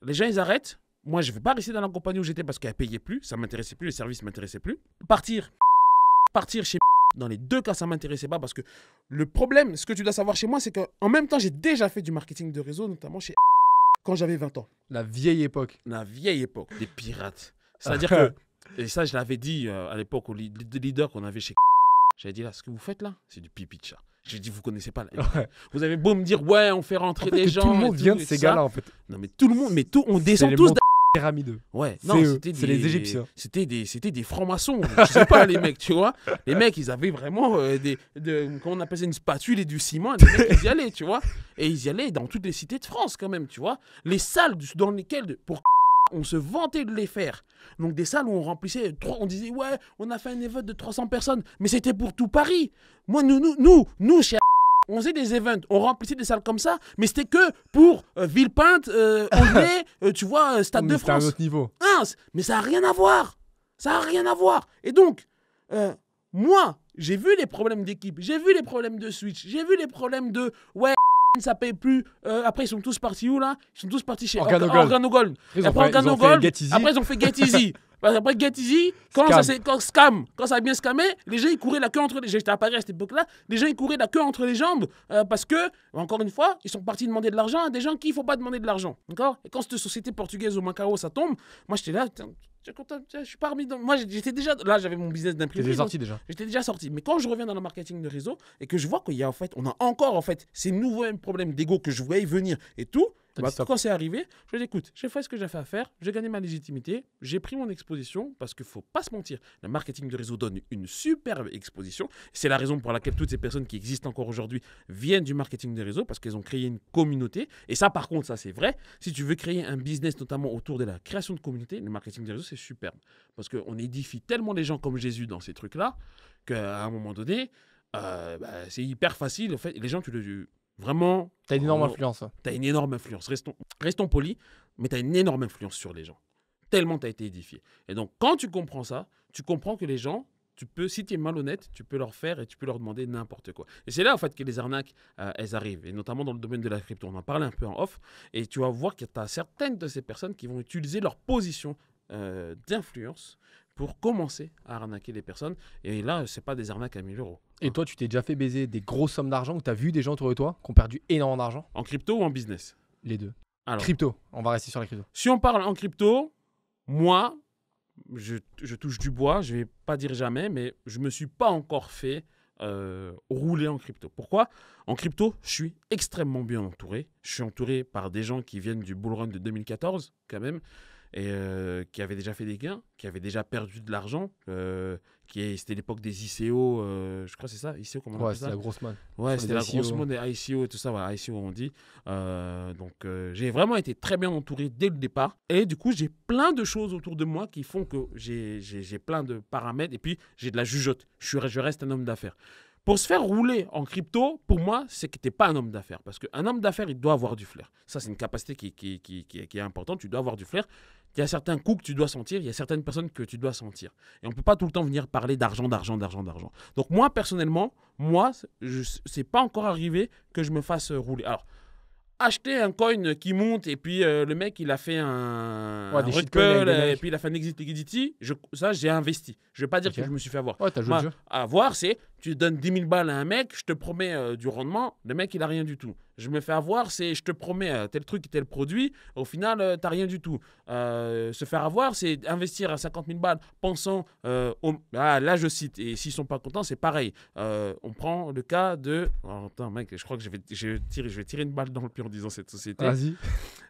les gens ils arrêtent, moi je vais pas rester dans la compagnie où j'étais parce qu'elle payait plus, ça m'intéressait plus, les services m'intéressaient plus. Partir chez dans les 2 cas ça m'intéressait pas parce que le problème, ce que tu dois savoir chez moi, c'est qu'en même temps j'ai déjà fait du marketing de réseau, notamment chez quand j'avais 20 ans. La vieille époque. La vieille époque, des pirates. C'est-à-dire que, et ça je l'avais dit à l'époque au leader qu'on avait chez j'avais dit là, ce que vous faites là, c'est du pipi de chat. J'ai dit, vous connaissez pas. Ouais. Vous avez beau me dire, ouais, on fait rentrer des gens. Tout le monde vient de ces gars-là en fait. Non mais tout le monde, on descend tous pyramideux. Ouais, non, c'est les Égyptiens. C'était des francs-maçons. Je sais pas, les mecs, tu vois. Les mecs, ils avaient vraiment comment on appelle ça, une spatule et du ciment. Les mecs, ils y allaient, tu vois. Et ils y allaient dans toutes les cités de France, quand même, tu vois. Les salles dans lesquelles, on se vantait de les faire. Donc des salles où on remplissait, on disait, ouais, on a fait un event de 300 personnes. Mais c'était pour tout Paris. Moi, nous, chez on faisait des events, on remplissait des salles comme ça, mais c'était que pour Villepinte, Aulnay, tu vois, Stade de France. C'était un autre niveau. Ah, mais ça n'a rien à voir. Ça n'a rien à voir. Et donc, moi, j'ai vu les problèmes d'équipe, j'ai vu les problèmes de switch, j'ai vu les problèmes de, ouais, ça paye plus. Après, ils sont tous partis où, là? Ils sont tous partis chez Organogold. Après, Organogold, après, ils ont fait Get Easy. Après Get Easy, quand ça a bien scammé, les gens ils couraient la queue entre les jambes. J'étais à Paris à cette époque-là, les gens ils couraient la queue entre les jambes parce que, encore une fois, ils sont partis demander de l'argent à des gens qui il faut pas demander de l'argent. D'accord? Et quand cette société portugaise au Macao ça tombe, moi j'étais là, je suis pas remis dans. Moi j'étais déjà. Là j'avais mon business d'imprimerie. T'étais sorti déjà. J'étais déjà sorti. Mais quand je reviens dans le marketing de réseau et que je vois qu'il y a en fait, on a encore en fait ces nouveaux problèmes d'ego que je voyais venir et tout. Quand c'est arrivé, je dis écoute, j'ai fait ce que j'ai fait à faire, j'ai gagné ma légitimité, j'ai pris mon exposition parce qu'il ne faut pas se mentir, le marketing de réseau donne une superbe exposition. C'est la raison pour laquelle toutes ces personnes qui existent encore aujourd'hui viennent du marketing de réseau parce qu'elles ont créé une communauté. Et ça, par contre, ça c'est vrai. Si tu veux créer un business notamment autour de la création de communauté, le marketing de réseau c'est superbe parce qu'on édifie tellement les gens comme Jésus dans ces trucs-là qu'à un moment donné, c'est hyper facile. En fait, les gens, vraiment. T'as une énorme influence. T'as une énorme influence. Restons polis, mais t'as une énorme influence sur les gens. Tellement t'as été édifié. Et donc, quand tu comprends ça, tu comprends que les gens, si tu es malhonnête, tu peux leur faire et tu peux leur demander n'importe quoi. Et c'est là, en fait, que les arnaques, elles arrivent. Et notamment dans le domaine de la crypto. On en parlait un peu en off. Et tu vas voir que tu as certaines de ces personnes qui vont utiliser leur position d'influence pour commencer à arnaquer les personnes. Et là, c'est pas des arnaques à 1000 €. Et toi, tu t'es déjà fait baiser des grosses sommes d'argent ou tu as vu des gens autour de toi qui ont perdu énormément d'argent? En crypto ou en business? Les deux. Alors, crypto, on va rester sur la crypto. Si on parle en crypto, moi, je touche du bois, je vais pas dire jamais, mais je me suis pas encore fait rouler en crypto. Pourquoi? En crypto, je suis extrêmement bien entouré. Je suis entouré par des gens qui viennent du bull run de 2014, quand même. et qui avait déjà fait des gains, qui avait déjà perdu de l'argent, c'était l'époque des ICO, je crois que c'est ça, ICO, comment on Ouais, appelle c'est ça? la grosse manne. Ouais, Sur c'était les la grosse ICO. mode des ICO et tout ça, voilà, ICO on dit. J'ai vraiment été très bien entouré dès le départ. Et du coup, j'ai plein de choses autour de moi qui font que j'ai plein de paramètres. Et puis, j'ai de la jugeote. Je reste un homme d'affaires. Pour se faire rouler en crypto, pour moi, c'est que tu n'es pas un homme d'affaires. Parce qu'un homme d'affaires, il doit avoir du flair. Ça, c'est une capacité qui est importante. Tu dois avoir du flair. Il y a certains coups que tu dois sentir. Il y a certaines personnes que tu dois sentir. Et on ne peut pas tout le temps venir parler d'argent, d'argent, d'argent, d'argent. Donc moi, personnellement, c'est pas encore arrivé que je me fasse rouler. Alors, acheter un coin qui monte et puis le mec il a fait un des rug shitcoins avec pull des et mecs. puis il a fait un exit liquidity, ça j'ai investi. Je vais pas dire Ok. que je me suis fait avoir. Ouais, t'as joué Moi, le jeu. à voir, c'est tu donnes 10 000 balles à un mec, je te promets du rendement, le mec il a rien du tout. Je me fais avoir, c'est je te promets tel truc, tel produit, au final t'as rien du tout. Se faire avoir, c'est investir à 50 000 balles pensant, là je cite, et s'ils sont pas contents, c'est pareil. On prend le cas de. Oh, attends, mec, je crois que je vais tirer une balle dans le pied en disant cette société. Vas-y.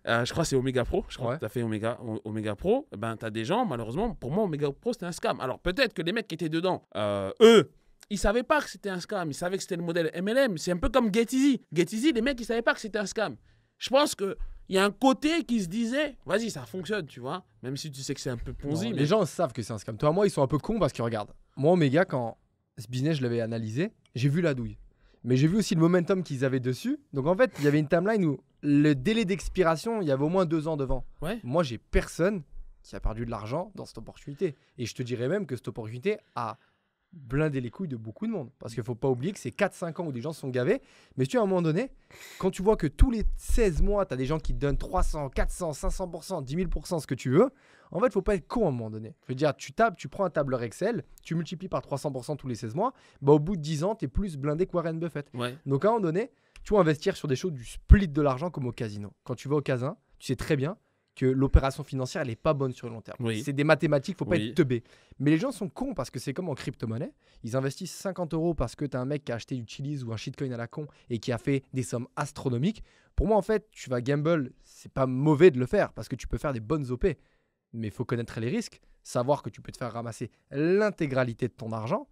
Je crois que c'est Omega Pro. Je crois Ouais. que tu as fait Omega Pro. Ben, tu as des gens, malheureusement, pour moi, Omega Pro, c'était un scam. Alors, peut-être que les mecs qui étaient dedans, eux, ils savaient pas que c'était un scam. Ils savaient que c'était le modèle MLM. C'est un peu comme GetEasy. GetEasy, les mecs, ils savaient pas que c'était un scam. Je pense qu'il y a un côté qui se disait, vas-y, ça fonctionne, tu vois. Même si tu sais que c'est un peu Ponzi. Non, Mais les gens savent que c'est un scam. Toi, moi, ils sont un peu cons parce que regarde, moi, Omega, quand ce business, je l'avais analysé, j'ai vu la douille. Mais j'ai vu aussi le momentum qu'ils avaient dessus. Donc en fait, il y avait une timeline où le délai d'expiration, il y avait au moins 2 ans devant. Ouais. Moi, j'ai personne qui a perdu de l'argent dans cette opportunité. Et je te dirais même que cette opportunité a blindé les couilles de beaucoup de monde. Parce qu'il ne faut pas oublier que c'est 4-5 ans où des gens se sont gavés. Mais tu vois, à un moment donné, quand tu vois que tous les 16 mois, tu as des gens qui te donnent 300, 400, 500%, 10 000%, ce que tu veux, en fait, il ne faut pas être con à un moment donné. Je veux dire, tu prends un tableur Excel, tu multiplies par 300% tous les 16 mois, bah, au bout de 10 ans, tu es plus blindé que Warren Buffett. Ouais. Donc à un moment donné, tu vas investir sur des choses du split de l'argent comme au casino. Quand tu vas au casino, tu sais très bien que l'opération financière, elle n'est pas bonne sur le long terme. Oui. C'est des mathématiques, faut pas Oui. être teubé. Mais les gens sont cons parce que c'est comme en crypto-monnaie. Ils investissent 50 € parce que tu as un mec qui a acheté du Chiliz ou un shitcoin à la con et qui a fait des sommes astronomiques. Pour moi, en fait, tu vas gamble, c'est pas mauvais de le faire parce que tu peux faire des bonnes OP. Mais il faut connaître les risques, savoir que tu peux te faire ramasser l'intégralité de ton argent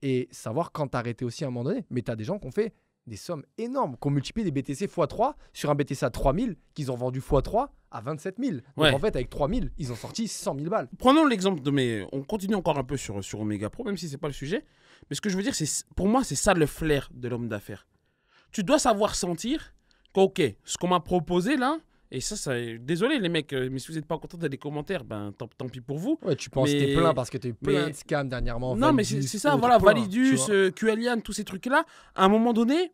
et savoir quand t'arrêter aussi à un moment donné. Mais tu as des gens qui ont fait des sommes énormes, qui ont multiplié des BTC x3 sur un BTC à 3000, qu'ils ont vendu x3 à 27 000. Donc Ouais. en fait, avec 3000, ils ont sorti 100 000 balles. Prenons l'exemple de mes. On continue encore un peu sur Omega Pro, même si c'est pas le sujet. Mais ce que je veux dire, pour moi, c'est ça le flair de l'homme d'affaires. Tu dois savoir sentir que, ok, ce qu'on m'a proposé là, et ça, désolé les mecs, mais si vous n'êtes pas contents dans les commentaires, ben tant pis pour vous. Ouais, tu penses que Mais- t'es plein parce que t'as eu plein mais- de scams dernièrement. Non, mais Validus, c'est ça, autres, voilà, plein, Validus, tu vois. QLian, tous ces trucs-là. À un moment donné,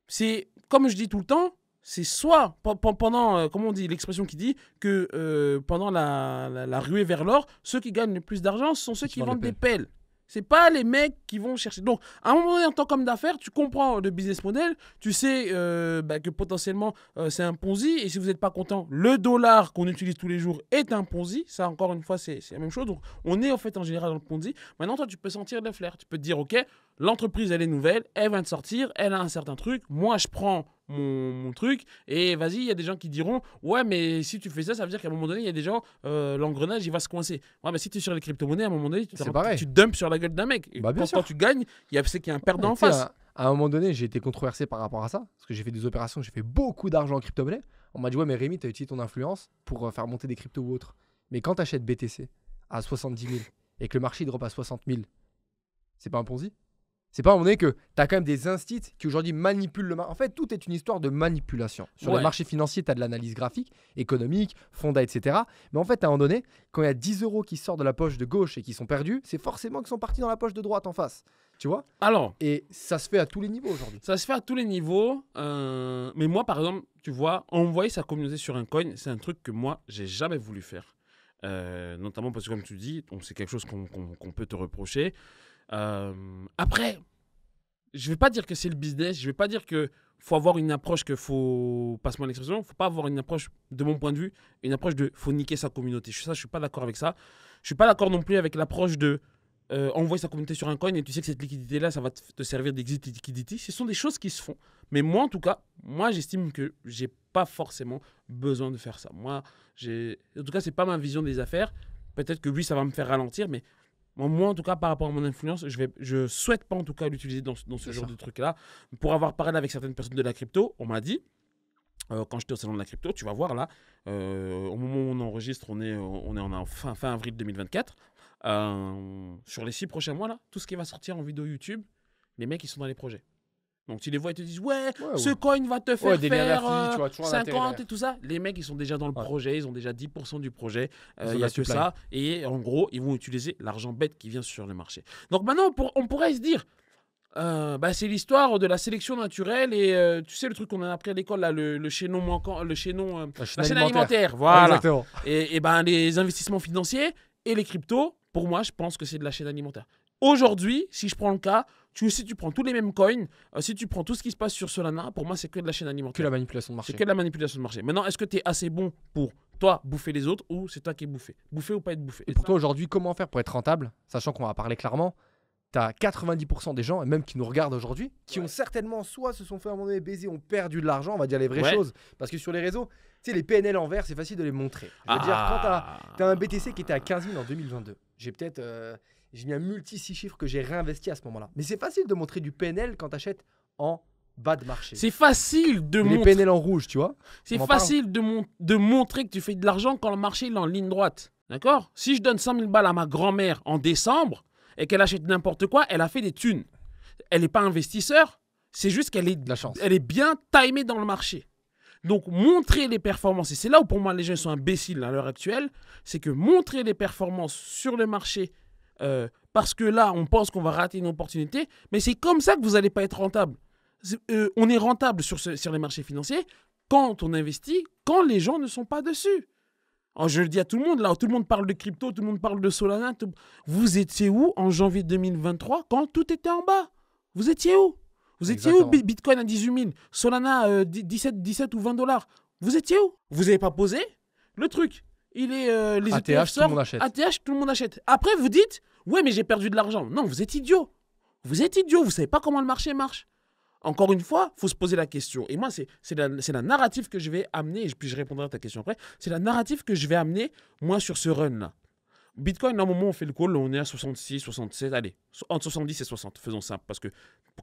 c'est, comme je dis tout le temps, c'est soit pendant, comment on dit, l'expression qui dit que pendant la ruée vers l'or, ceux qui gagnent le plus d'argent sont ceux qui vendent des pelles. C'est pas les mecs qui vont chercher. Donc, à un moment donné, en tant qu'homme d'affaires, tu comprends le business model, tu sais que potentiellement c'est un Ponzi, et si vous n'êtes pas content, le dollar qu'on utilise tous les jours est un Ponzi. Ça, encore une fois, c'est la même chose. Donc, on est en fait en général dans le Ponzi. Maintenant, toi, tu peux sentir le flair. Tu peux te dire, ok, l'entreprise, elle est nouvelle, elle vient de sortir, elle a un certain truc. Moi, je prends mon truc, et vas-y, il y a des gens qui diront, ouais, mais si tu fais ça, ça veut dire qu'à un moment donné, il y a des gens, l'engrenage, il va se coincer. Ouais, mais si tu es sur les crypto-monnaies, à un moment donné, C'est pareil. tu dumps sur la gueule d'un mec. Et Bah, bien quand sûr. tu gagnes, c'est qu'il y a un perdant en Tu sais, face. à un moment donné, j'ai été controversé par rapport à ça, parce que j'ai fait des opérations, j'ai fait beaucoup d'argent en crypto-monnaie. On m'a dit, ouais, mais Rémi, tu as utilisé ton influence pour faire monter des cryptos ou autres. Mais quand tu achètes BTC à 70 000 et que le marché drop à 60 000, c'est pas un Ponzi? C'est pas à un moment donné que tu as quand même des instits qui aujourd'hui manipulent le marché. En fait, tout est une histoire de manipulation. Sur Ouais. les marchés financiers, tu as de l'analyse graphique, économique, fonda, etc. Mais en fait, à un moment donné, quand il y a 10 € qui sortent de la poche de gauche et qui sont perdus, c'est forcément qu'ils sont partis dans la poche de droite en face. Tu vois? Alors, Et ça se fait à tous les niveaux aujourd'hui. ça se fait à tous les niveaux. Mais moi, par exemple, tu vois, envoyer sa communauté sur un coin, c'est un truc que moi, j'ai jamais voulu faire. Notamment parce que, comme tu dis, c'est quelque chose qu'on peut te reprocher. Après, je vais pas dire que c'est le business. Je vais pas dire que faut avoir une approche passe-moi l'expression, faut pas avoir une approche, de mon point de vue, une approche de faut niquer sa communauté. Ça, je suis pas d'accord avec ça. Je suis pas d'accord non plus avec l'approche de envoyer sa communauté sur un coin et tu sais que cette liquidité-là, ça va te servir d'exit liquidity. Ce sont des choses qui se font. Mais moi, en tout cas, j'estime que j'ai pas forcément besoin de faire ça. En tout cas, c'est pas ma vision des affaires. Peut-être que oui, ça va me faire ralentir, mais moi, en tout cas, par rapport à mon influence, je souhaite pas en tout cas l'utiliser dans ce genre de truc-là. Pour avoir parlé avec certaines personnes de la crypto, on m'a dit, quand j'étais au salon de la crypto, tu vas voir là, au moment où on enregistre, on est en fin avril 2024. Sur les 6 prochains mois, là, tout ce qui va sortir en vidéo YouTube, les mecs, ils sont dans les projets. Donc, tu les vois, ils te disent, ce coin va te faire faire 50 et tout ça. Les mecs, ils sont déjà dans le projet, ils ont déjà 10% du projet. Il n'y a que ça. Et en gros, ils vont utiliser l'argent bête qui vient sur le marché. Donc, maintenant, on pourrait se dire, c'est l'histoire de la sélection naturelle et tu sais, le truc qu'on a appris à l'école, là, le chaînon manquant, la chaîne alimentaire. Voilà. Exactement. Et les investissements financiers et les cryptos, pour moi, je pense que c'est de la chaîne alimentaire. Aujourd'hui, si je prends le cas, si tu prends tous les mêmes coins, si tu prends tout ce qui se passe sur Solana, pour moi, c'est que de la chaîne alimentaire. Que la manipulation de marché. C'est que de la manipulation de marché. Maintenant, est-ce que tu es assez bon pour toi bouffer les autres ou c'est toi qui es bouffé? Bouffer ou pas être bouffé? Et pour toi, aujourd'hui, comment faire pour être rentable, sachant qu'on va parler clairement, tu as 90% des gens, et même qui nous regardent aujourd'hui, qui ont certainement soit se sont fait à un moment donné baiser, ont perdu de l'argent, on va dire les vraies choses. Parce que sur les réseaux, tu sais, les PNL en vert, c'est facile de les montrer. Je veux dire, quand tu as un BTC qui était à 15 000 en 2022, j'ai mis un multi 6 chiffres que j'ai réinvesti à ce moment-là. Mais c'est facile de montrer du PNL quand tu achètes en bas de marché. C'est facile de montrer. Les PNL en rouge, tu vois. C'est facile de montrer que tu fais de l'argent quand le marché est en ligne droite. D'accord? Si je donne 100 000 balles à ma grand-mère en décembre et qu'elle achète n'importe quoi, elle a fait des thunes. Elle n'est pas investisseur, c'est juste qu'elle est bien timée dans le marché. Donc, montrer les performances, et c'est là où pour moi les gens sont imbéciles à l'heure actuelle, c'est que montrer les performances sur le marché, parce que là, on pense qu'on va rater une opportunité, mais c'est comme ça que vous n'allez pas être rentable. On est rentable sur les marchés financiers quand on investit, quand les gens ne sont pas dessus. Alors, je le dis à tout le monde, là, tout le monde parle de crypto, tout le monde parle de Solana. Vous étiez où en janvier 2023 quand tout était en bas? Vous étiez où? Vous étiez où? Bitcoin à 18 000, Solana 17 ou 20 $. Vous étiez où? Vous n'avez pas posé? Le truc, il est les ATH, tout le monde achète. ATH, tout le monde achète. Après, vous dites, ouais, mais j'ai perdu de l'argent. Non, vous êtes idiot. Vous êtes idiot, vous ne savez pas comment le marché marche. Encore une fois, il faut se poser la question. Et moi, c'est la narrative que je vais amener, et puis je répondrai à ta question après. C'est la narrative que je vais amener, moi, sur ce run-là. Bitcoin, à un moment, on fait le call, on est à 66, 67, allez, entre 70 et 60, faisons simple, parce que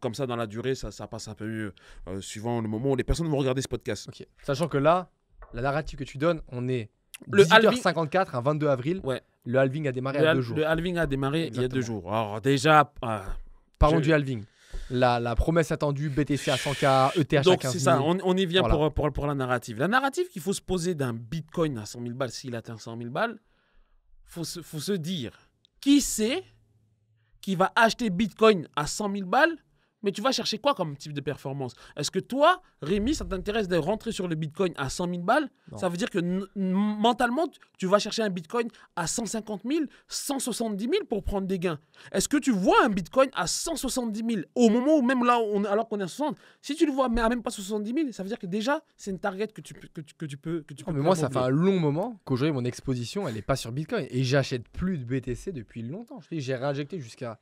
comme ça, dans la durée, ça passe un peu mieux, suivant le moment où les personnes vont regarder ce podcast. Okay. Sachant que là, la narrative que tu donnes, on est le 18h54, un 22 avril, le halving a démarré il y a 2 jours. Le halving a démarré il y a 2 jours. Alors déjà... Parlons du halving. La promesse attendue, BTC à 100K, ETH à 15 000. Donc c'est ça, on y vient pour la narrative. La narrative qu'il faut se poser d'un Bitcoin à 100 000 balles, s'il atteint 100 000 balles, faut se dire, qui c'est qui va acheter Bitcoin à 100 000 balles, mais tu vas chercher quoi comme type de performance? Est-ce que toi, Rémi, ça t'intéresse de rentrer sur le Bitcoin à 100 000 balles? Non. Ça veut dire que mentalement, tu vas chercher un Bitcoin à 150 000, 170 000 pour prendre des gains. Est-ce que tu vois un Bitcoin à 170 000 au moment où même là, alors qu'on est à 60? Si tu le vois mais à même pas 70 000, ça veut dire que déjà, c'est une target que tu peux mais moi, ça fait un long moment qu'aujourd'hui, mon exposition, elle n'est pas sur Bitcoin. Et j'achète plus de BTC depuis longtemps. J'ai réinjecté jusqu'à,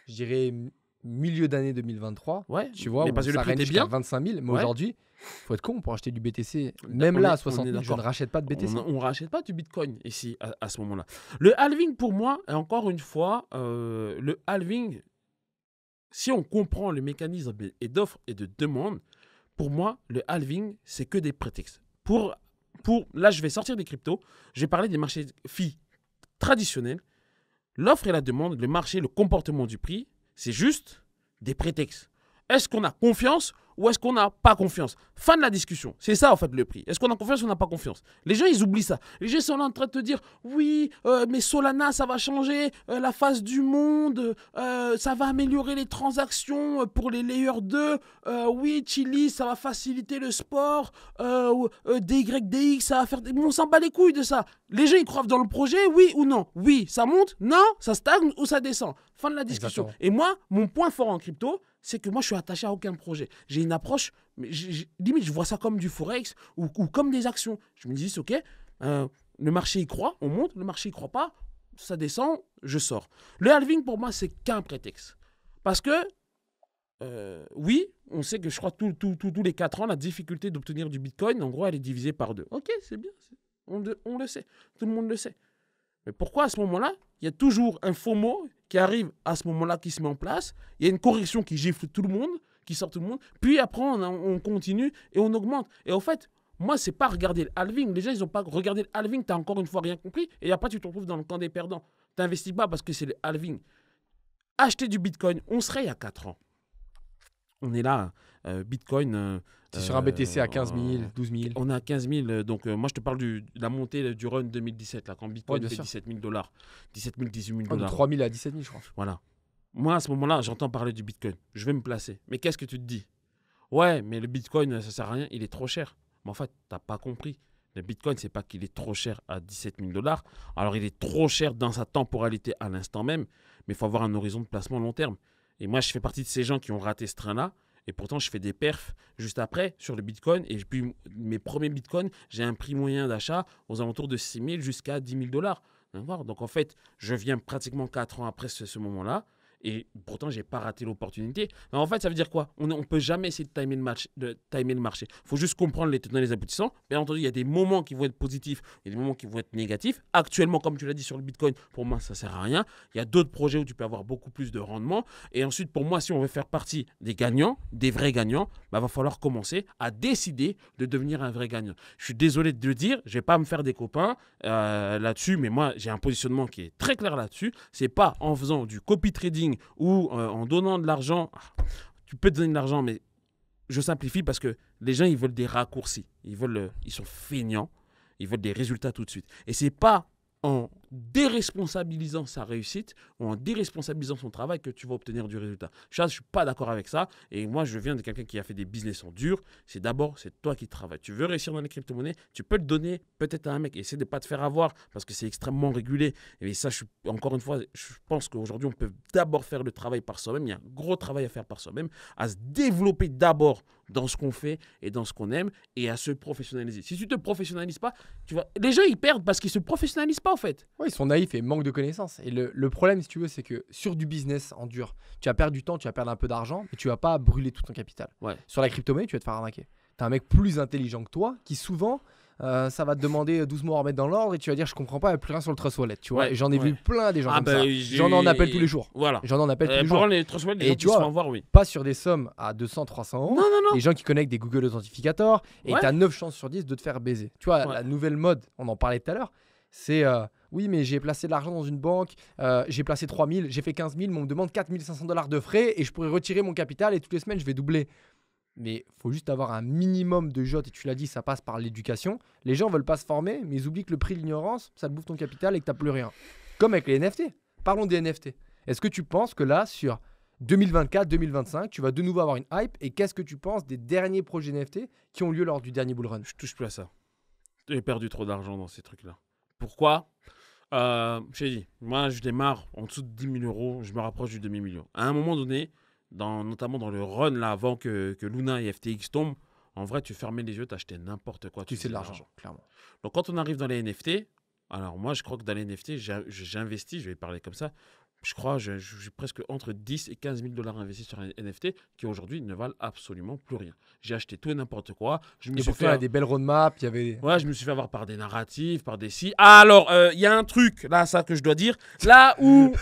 je dirais... milieu d'année 2023, tu vois, où ça règne jusqu'à 25 000. Mais aujourd'hui, il faut être con pour acheter du BTC. Même là, à 60 000, je ne rachète pas de BTC. On ne rachète pas du Bitcoin ici, à ce moment-là. Le halving, pour moi, et encore une fois, le halving, si on comprend le mécanisme d'offre et de demande, pour moi, le halving, c'est que des prétextes. Là, je vais sortir des cryptos, je vais parler des marchés FI traditionnels. L'offre et la demande, le marché, le comportement du prix, c'est juste des prétextes. Est-ce qu'on a confiance ou est-ce qu'on n'a pas confiance? Fin de la discussion. C'est ça, en fait, le prix. Est-ce qu'on a confiance ou on n'a pas confiance? Les gens, ils oublient ça. Les gens sont en train de te dire, oui, mais Solana, ça va changer la face du monde. Ça va améliorer les transactions pour les layers 2. Oui, Chili, ça va faciliter le sport. DYDX, ça va faire... On s'en bat les couilles de ça. Les gens, ils croient dans le projet, oui ou non? Oui, ça monte? Non? Ça stagne ou ça descend? Fin de la discussion. Exactement. Et moi, mon point fort en crypto, c'est que moi, je suis attaché à aucun projet. J'ai une approche, mais limite, je vois ça comme du forex ou comme des actions. Je me dis, OK, le marché y croit, on monte, le marché y croit pas, ça descend, je sors. Le halving, pour moi, c'est qu'un prétexte. Parce que, oui, on sait que je crois tous les 4 ans, la difficulté d'obtenir du Bitcoin, en gros, elle est divisée par 2. Ok, c'est bien, on le sait, tout le monde le sait. Mais pourquoi à ce moment-là, il y a toujours un FOMO qui arrive à ce moment-là, qui se met en place, il y a une correction qui gifle tout le monde, qui sort tout le monde, puis après, on continue et on augmente. Et au fait, moi, c'est pas regarder le halving. Les gens, ils n'ont pas regardé le halving, tu n'as encore une fois rien compris, et après, tu te retrouves dans le camp des perdants. Tu n'investis pas parce que c'est le halving. Acheter du Bitcoin, on serait il y a 4 ans. On est là, Bitcoin... C'est sur un BTC à 15 000, 12 000. On est à 15 000. Donc, moi, je te parle de la montée du run 2017, là, quand Bitcoin fait 17 000 $. 17 000, 18 000 $. De 3 000 à 17 000, je crois. Voilà. Moi, à ce moment-là, j'entends parler du Bitcoin. Je vais me placer. Mais qu'est-ce que tu te dis? Ouais, mais le Bitcoin, ça ne sert à rien, il est trop cher. Mais en fait, tu n'as pas compris. Le Bitcoin, ce n'est pas qu'il est trop cher à 17 000 $. Alors, il est trop cher dans sa temporalité à l'instant même, mais il faut avoir un horizon de placement long terme. Et moi, je fais partie de ces gens qui ont raté ce train-là. Et pourtant, je fais des perfs juste après sur le Bitcoin. Et puis, mes premiers Bitcoins, j'ai un prix moyen d'achat aux alentours de 6 000 jusqu'à 10 000 $. D'accord. Donc, en fait, je viens pratiquement 4 ans après ce moment-là. Et pourtant, je n'ai pas raté l'opportunité. Mais en fait, ça veut dire quoi? On ne peut jamais essayer de timer le marché. Il faut juste comprendre les tenants et les aboutissants. Bien entendu, il y a des moments qui vont être positifs et des moments qui vont être négatifs. Actuellement, comme tu l'as dit sur le Bitcoin, pour moi, ça ne sert à rien. Il y a d'autres projets où tu peux avoir beaucoup plus de rendement. Et ensuite, pour moi, si on veut faire partie des gagnants, des vrais gagnants, bah, va falloir commencer à décider de devenir un vrai gagnant. Je suis désolé de le dire, je ne vais pas me faire des copains là-dessus, mais moi, j'ai un positionnement qui est très clair là-dessus. Ce n'est pas en faisant du copy trading ou en donnant de l'argent. Tu peux te donner de l'argent, mais je simplifie parce que les gens, ils veulent des raccourcis. Ils sont feignants. Ils veulent des résultats tout de suite. Et ce n'est pas en déresponsabilisant sa réussite ou en déresponsabilisant son travail que tu vas obtenir du résultat. Je ne suis pas d'accord avec ça. Et moi, je viens de quelqu'un qui a fait des business en dur. C'est toi qui travailles. Tu veux réussir dans les crypto-monnaies, tu peux le donner peut-être à un mec. Essaie de ne pas te faire avoir parce que c'est extrêmement régulé. Et ça, encore une fois, je pense qu'aujourd'hui, on peut d'abord faire le travail par soi-même. Il y a un gros travail à faire par soi-même, à se développer d'abord dans ce qu'on fait et dans ce qu'on aime et à se professionnaliser. Si tu ne te professionnalises pas, les gens, ils perdent parce qu'ils ne se professionnalisent pas, en fait. Oui, ils sont naïfs et manquent de connaissances. Et le problème, si tu veux, c'est que sur du business en dur, tu vas perdre du temps, tu vas perdre un peu d'argent, mais tu vas pas brûler tout ton capital. Ouais. Sur la crypto-monnaie, tu vas te faire arnaquer. Tu as un mec plus intelligent que toi qui souvent, ça va te demander 12 mois à remettre dans l'ordre et tu vas dire je comprends pas, il n'y a plus rien sur le Trust Wallet. Tu vois. Ouais, et j'en ai vu plein des gens comme ça. J'en en appelle tous les jours. Voilà. J'en en appelle tous les jours. Les Trust Wallet, les et gens tu qui se vois, font avoir, oui. pas sur des sommes à 200, 300 euros. Non. Les gens qui connectent des Google Authentificators et tu as 9 chances sur 10 de te faire baiser. Tu vois, la nouvelle mode, on en parlait tout à l'heure, c'est oui, mais j'ai placé de l'argent dans une banque, j'ai placé 3 000, j'ai fait 15 000, mais on me demande 4 500 $ de frais et je pourrais retirer mon capital et toutes les semaines, je vais doubler. Mais il faut juste avoir un minimum de jotte et tu l'as dit, ça passe par l'éducation. Les gens ne veulent pas se former, mais ils oublient que le prix de l'ignorance, ça te bouffe ton capital et que tu n'as plus rien. Comme avec les NFT. Parlons des NFT. Est-ce que tu penses que là, sur 2024, 2025, tu vas de nouveau avoir une hype? Et qu'est-ce que tu penses des derniers projets NFT qui ont lieu lors du dernier bull run? Je touche plus à ça. J'ai perdu trop d'argent dans ces trucs-là. Pourquoi? Je t'ai dit, moi je démarre en dessous de 10 000 €, je me rapproche du demi-million. À un moment donné, notamment dans le run là, avant que Luna et FTX tombent, en vrai tu fermais les yeux, t'achetais n'importe quoi. Tu sais de l'argent, clairement. Donc quand on arrive dans les NFT, alors moi je crois que dans les NFT, j'investis, je vais parler comme ça, je crois j'ai presque entre 10 et 15 000 $ investis sur un NFT qui aujourd'hui ne valent absolument plus rien. J'ai acheté tout et n'importe quoi. Je me suis fait des belles roadmaps, il y avait... Ouais, je me suis fait avoir par des narratifs, par des si. Alors, il y a un truc, là, ça que je dois dire, là où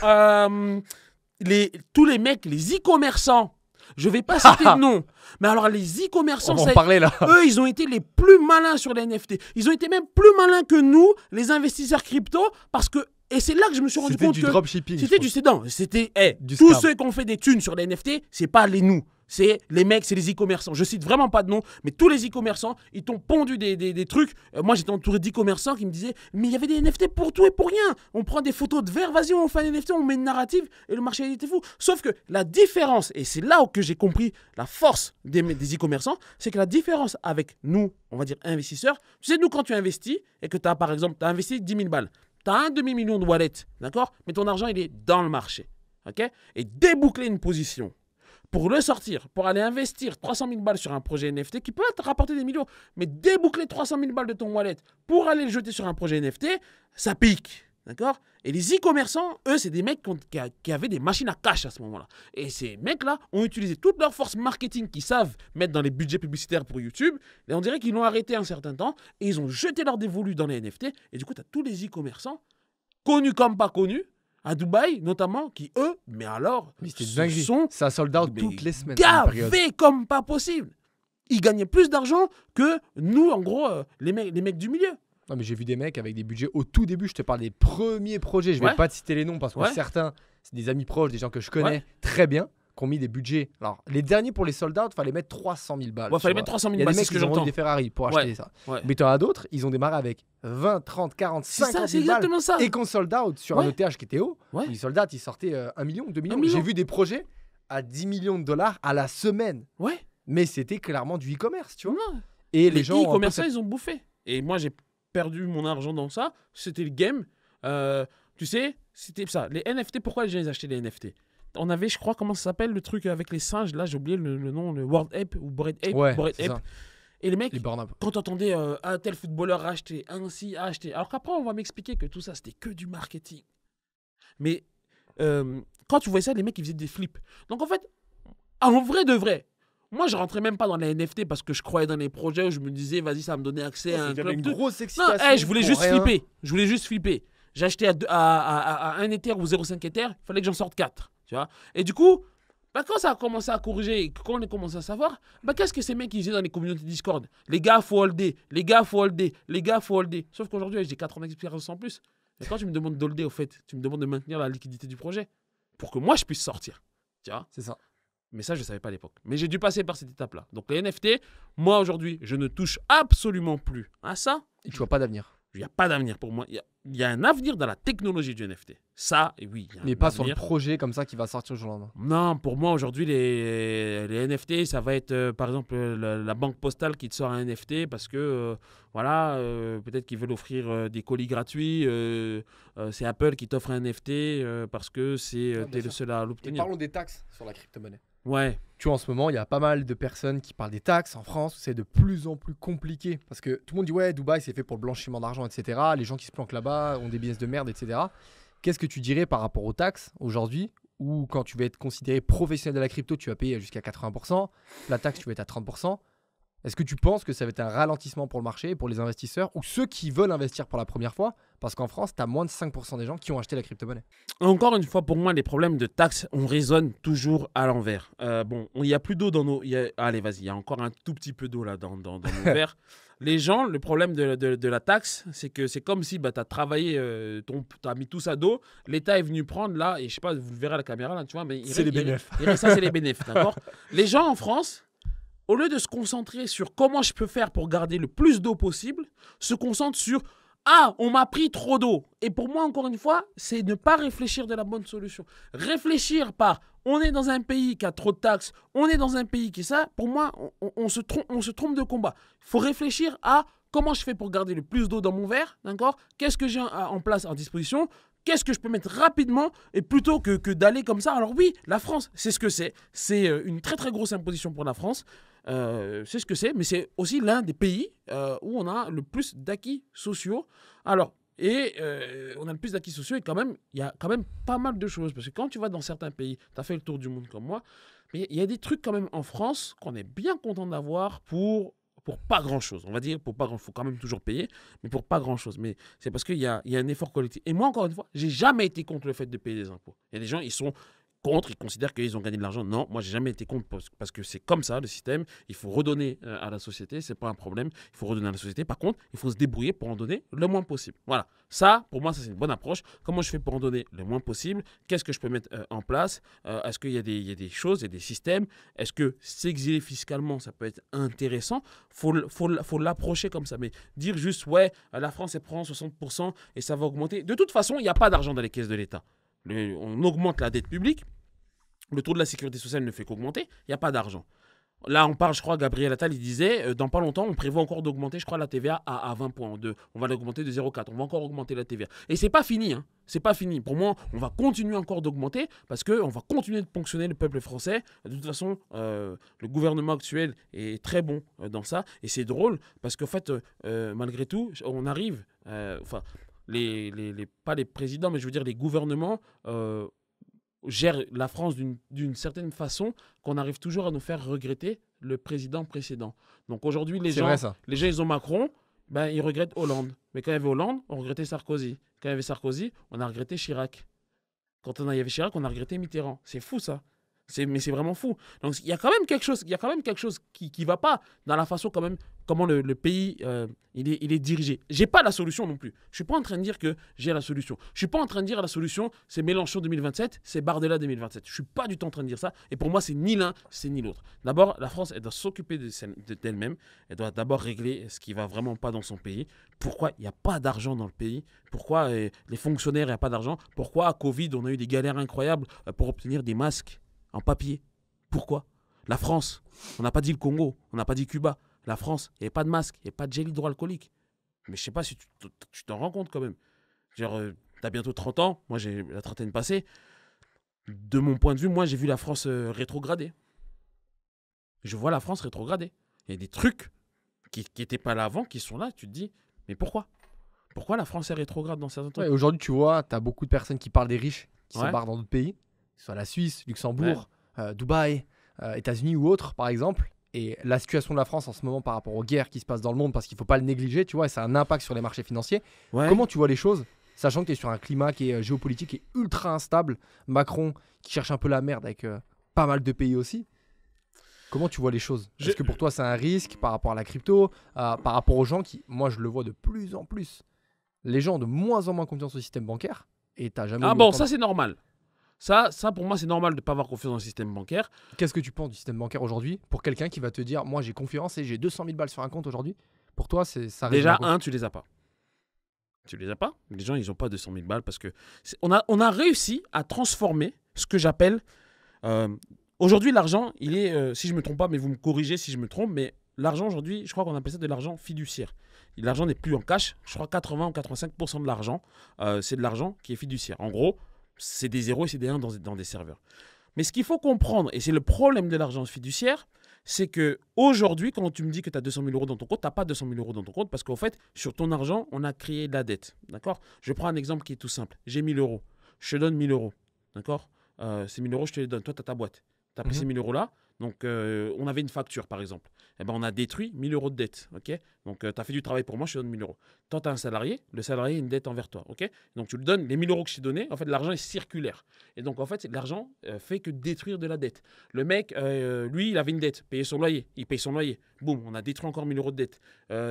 tous les mecs, les e-commerçants, je vais pas citer de nom, mais alors les e-commerçants, on va en parler là. Eux, ils ont été les plus malins sur les NFT. Ils ont été même plus malins que nous, les investisseurs crypto, parce que et c'est là que je me suis rendu compte que c'était du dropshipping. C'était du sédan. C'était tous ceux qui ont fait des thunes sur les NFT, c'est pas nous. C'est les mecs, c'est les e-commerçants. Je cite vraiment pas de nom, mais tous les e-commerçants, ils t'ont pondu des trucs. Moi, j'étais entouré d'e-commerçants qui me disaient mais il y avait des NFT pour tout et pour rien. On prend des photos de verre, vas-y, on fait un NFT, on met une narrative et le marché il était fou. Sauf que la différence, et c'est là que j'ai compris la force des e-commerçants, c'est que la différence avec nous, on va dire investisseurs, tu sais, nous, quand tu investis et que tu as, par exemple, investi 10 000 balles, tu as un demi-million de wallet, d'accord? Mais ton argent, il est dans le marché, ok? Et déboucler une position pour le sortir, pour aller investir 300 000 balles sur un projet NFT qui peut te rapporter des millions, mais déboucler 300 000 balles de ton wallet pour aller le jeter sur un projet NFT, ça pique, D'accord? Et les e-commerçants, eux, c'est des mecs qui avaient des machines à cash à ce moment-là. Et ces mecs-là ont utilisé toute leur force marketing qu'ils savent mettre dans les budgets publicitaires pour YouTube. Et on dirait qu'ils l'ont arrêté un certain temps. Et ils ont jeté leur dévolu dans les NFT. Et du coup, tu as tous les e-commerçants, connus comme pas connus, à Dubaï notamment, qui eux, mais alors, sont ça sold out toutes les semaines. Gavés comme pas possible. Ils gagnaient plus d'argent que nous, en gros, les mecs du milieu. Non, mais j'ai vu des mecs avec des budgets au tout début. Je te parle des premiers projets. Je vais pas te citer les noms parce que certains, c'est des amis proches, des gens que je connais très bien, qui ont mis des budgets. Alors, les derniers pour les sold out, il fallait mettre 300 000 balles. Il fallait mettre 300 000 balles. Il y a des mecs qui ont vendu des Ferrari pour acheter ça. Mais tu en as d'autres, ils ont démarré avec 20, 30, 40, 50 000 balles. Ça. Et qu'on sold out sur un ETH qui était haut. Les sold out, ils sortaient 1 million, 2 millions. J'ai vu des projets à 10 millions de dollars à la semaine. Mais c'était clairement du e-commerce, tu vois. Et les gens. Les e-commerçants, ils ont bouffé. Et moi, j'ai perdu mon argent dans ça. C'était le game. Tu sais, c'était ça. Les NFT, pourquoi les gens ils achetaient les NFT? On avait, je crois, comment ça s'appelle, le truc avec les singes. Là, j'ai oublié le nom, le World Ape ou Bored Ape. Ape. Et les mecs, quand tu entendais un tel footballeur a acheté, un ci a acheté. Alors qu'après, on va m'expliquer que tout ça, c'était que du marketing. Mais quand tu voyais ça, les mecs, ils faisaient des flips. Donc, en fait, en vrai de vrai, moi, je rentrais même pas dans les NFT parce que je croyais dans les projets où je me disais, vas-y, ça va me donner accès à un club. Une grosse excitation. Non, je voulais juste flipper. Je voulais juste flipper. J'ai acheté à 1 Ether ou 0,5 Ether, il fallait que j'en sorte 4. Tu vois. Et du coup, quand ça a commencé à corriger, quand on a commencé à savoir, qu'est-ce que ces mecs ils disaient dans les communautés Discord? Les gars, faut holder. Les gars, faut holder. Les gars, faut holder. Sauf qu'aujourd'hui, j'ai 4 ans d'expérience en plus. Et quand tu me demandes d'holder, au fait, tu me demandes de maintenir la liquidité du projet pour que moi, je puisse sortir. Tu vois. C'est ça. Mais ça, je ne savais pas à l'époque. Mais j'ai dû passer par cette étape-là. Donc les NFT, moi aujourd'hui, je ne touche absolument plus à ça. Et tu vois pas d'avenir. Il n'y a pas d'avenir pour moi. Il y a un avenir dans la technologie du NFT. Ça, et oui. Mais pas sur le projet comme ça qui va sortir le jour au lendemain. Non, pour moi aujourd'hui, les NFT, ça va être par exemple la banque postale qui te sort un NFT parce que peut-être qu'ils veulent offrir des colis gratuits. C'est Apple qui t'offre un NFT parce que t'es le seul à l'obtenir. Parlons des taxes sur la crypto-monnaie. Ouais. Tu vois, en ce moment, il y a pas mal de personnes qui parlent des taxes en France. C'est de plus en plus compliqué. Parce que tout le monde dit, ouais, Dubaï, c'est fait pour le blanchiment d'argent, etc. Les gens qui se planquent là-bas ont des business de merde, etc. Qu'est-ce que tu dirais par rapport aux taxes aujourd'hui, où quand tu vas être considéré professionnel de la crypto, tu vas payer jusqu'à 80%. La taxe, tu vas être à 30%. Est-ce que tu penses que ça va être un ralentissement pour le marché, pour les investisseurs ou ceux qui veulent investir pour la première fois? Parce qu'en France, tu as moins de 5% des gens qui ont acheté la crypto-monnaie. Encore une fois, pour moi, les problèmes de taxes, on raisonne toujours à l'envers. Il n'y a plus d'eau dans nos... Allez, vas-y, il y a encore un tout petit peu d'eau là dans nos verres. Les gens, le problème de la taxe, c'est que c'est comme si tu as travaillé, tu as mis tout ça d'eau, l'État est venu prendre là, et je sais pas, vous le verrez à la caméra là, tu vois, mais c'est les bénéfices. Ça, c'est les bénéfices, d'accord? Les gens en France, au lieu de se concentrer sur comment je peux faire pour garder le plus d'eau possible, se concentrent sur ah, on m'a pris trop d'eau. Et pour moi, encore une fois, c'est ne pas réfléchir de la bonne solution. Réfléchir par on est dans un pays qui a trop de taxes, on est dans un pays qui est ça, pour moi, on se trompe de combat. Il faut réfléchir à comment je fais pour garder le plus d'eau dans mon verre, d'accord? Qu'est-ce que j'ai en place en disposition? Qu'est-ce que je peux mettre rapidement et plutôt que d'aller comme ça? Alors oui, la France, c'est ce que c'est. C'est une très très grosse imposition pour la France. C'est ce que c'est, mais c'est aussi l'un des pays où on a le plus d'acquis sociaux. Alors, on a le plus d'acquis sociaux et quand même, il y a quand même pas mal de choses. Parce que quand tu vas dans certains pays, tu as fait le tour du monde comme moi, mais il y a des trucs quand même en France qu'on est bien content d'avoir pour pas grand-chose. On va dire pour pas grand-chose. Il faut quand même toujours payer, mais pour pas grand-chose. Mais c'est parce qu'il y a un effort collectif. Et moi, encore une fois, j'ai jamais été contre le fait de payer des impôts. Il y a des gens, ils sont contre, ils considèrent qu'ils ont gagné de l'argent. Non, moi, j'ai jamais été contre parce que c'est comme ça, le système. Il faut redonner à la société, c'est pas un problème. Il faut redonner à la société. Par contre, il faut se débrouiller pour en donner le moins possible. Voilà. Ça, pour moi, ça, c'est une bonne approche. Comment je fais pour en donner le moins possible? Qu'est-ce que je peux mettre en place? Est-ce qu'il y a des choses et des systèmes? Est-ce que s'exiler fiscalement, ça peut être intéressant? Faut l'approcher comme ça. Mais dire juste, ouais, la France, elle prend 60% et ça va augmenter. De toute façon, il n'y a pas d'argent dans les caisses de l'État. On augmente la dette publique, le taux de la sécurité sociale ne fait qu'augmenter, il n'y a pas d'argent. Là, on parle, je crois, Gabriel Attal, il disait, dans pas longtemps, on prévoit encore d'augmenter, je crois, la TVA à 20 points. On va l'augmenter de 0,4. On va encore augmenter la TVA. Et c'est pas fini, hein. C'est pas fini. Pour moi, on va continuer encore d'augmenter parce qu'on va continuer de ponctionner le peuple français. De toute façon, le gouvernement actuel est très bon dans ça. Et c'est drôle parce qu'en fait, malgré tout, on arrive... pas les présidents, mais je veux dire les gouvernements gèrent la France d'une certaine façon qu'on arrive toujours à nous faire regretter le président précédent. Donc aujourd'hui, C'est vrai ça. les gens, ils ont Macron, ben, ils regrettent Hollande. Mais quand il y avait Hollande, on regrettait Sarkozy. Quand il y avait Sarkozy, on a regretté Chirac. Quand il y avait Chirac, on a regretté Mitterrand. C'est fou ça. Mais c'est vraiment fou. Donc il y a quand même quelque chose qui va pas dans la façon quand même comment le pays il est dirigé. J'ai pas la solution non plus. Je suis pas en train de dire que j'ai la solution. Je suis pas en train de dire la solution c'est Mélenchon 2027, c'est Bardella 2027. Je suis pas du tout en train de dire ça. Et pour moi c'est ni l'un, c'est ni l'autre. D'abord la France elle doit s'occuper d'elle-même. Elle doit d'abord régler ce qui va vraiment pas dans son pays. Pourquoi il n'y a pas d'argent dans le pays? Pourquoi les fonctionnaires il n'y a pas d'argent? Pourquoi à Covid on a eu des galères incroyables pour obtenir des masques en papier? Pourquoi? La France, on n'a pas dit le Congo, on n'a pas dit Cuba. La France, il n'y avait pas de masque, il n'y avait pas de gel hydroalcoolique. Mais je sais pas si tu t'en rends compte quand même. Genre, tu as bientôt 30 ans, moi j'ai la trentaine passée. De mon point de vue, moi j'ai vu la France rétrograder. Je vois la France rétrograder. Il y a des trucs qui n'étaient pas là avant, qui sont là, tu te dis, mais pourquoi? Pourquoi la France est rétrograde dans certains trucs? Ouais, aujourd'hui, tu vois, tu as beaucoup de personnes qui parlent des riches, qui se Ouais. barrent dans d'autres pays, que ce soit la Suisse, Luxembourg, Dubaï, États-Unis ou autres, par exemple. Et la situation de la France en ce moment par rapport aux guerres qui se passent dans le monde, parce qu'il ne faut pas le négliger, tu vois, et ça a un impact sur les marchés financiers. Ouais. Comment tu vois les choses, sachant que tu es sur un climat qui est géopolitique et ultra instable, Macron qui cherche un peu la merde avec pas mal de pays aussi. Comment tu vois les choses? Est-ce que pour toi c'est un risque par rapport à la crypto, par rapport aux gens qui, moi je le vois de plus en plus, les gens ont de moins en moins confiance au système bancaire et t'as jamais Ah eu bon, autant ça c'est normal. Ça pour moi c'est normal de ne pas avoir confiance dans le système bancaire. Qu'est-ce que tu penses du système bancaire aujourd'hui pour quelqu'un qui va te dire moi j'ai confiance et j'ai 200 000 balles sur un compte aujourd'hui? Pour toi, ça résume à Déjà, quoi? tu les as pas. Tu les as pas. Les gens, ils n'ont pas 200 000 balles parce que on a réussi à transformer ce que j'appelle. Aujourd'hui, l'argent, il est, si je me trompe pas, mais vous me corrigez si je me trompe, mais l'argent aujourd'hui, je crois qu'on appelle ça de l'argent fiduciaire. L'argent n'est plus en cash. Je crois 80 ou 85% de l'argent, c'est de l'argent qui est fiduciaire. En gros, c'est des zéros et c'est des 1 dans des serveurs. Mais ce qu'il faut comprendre, et c'est le problème de l'argent fiduciaire, c'est que aujourd'hui, quand tu me dis que tu as 200 000 euros dans ton compte, tu n'as pas 200 000 euros dans ton compte parce qu'en fait, sur ton argent, on a créé de la dette. D'accord? Je prends un exemple qui est tout simple. J'ai 1 000 euros. Je te donne 1 000 euros. D'accord? Ces 1 000 euros, je te les donne. Toi, tu as ta boîte. Tu as pris ces 1 000 euros-là. Donc, on avait une facture, par exemple. Eh ben, on a détruit 1 000 euros de dette. Ok? Donc, tu as fait du travail pour moi, je te donne 1 000 euros. Toi, tu as un salarié. Le salarié a une dette envers toi. Ok? Donc, tu lui donnes les 1 000 euros que je t'ai donnés. En fait, l'argent est circulaire. Et donc, en fait, l'argent fait que détruire de la dette. Le mec, lui, il avait une dette, payait son loyer. Il paye son loyer. Boum, on a détruit encore 1 000 euros de dette.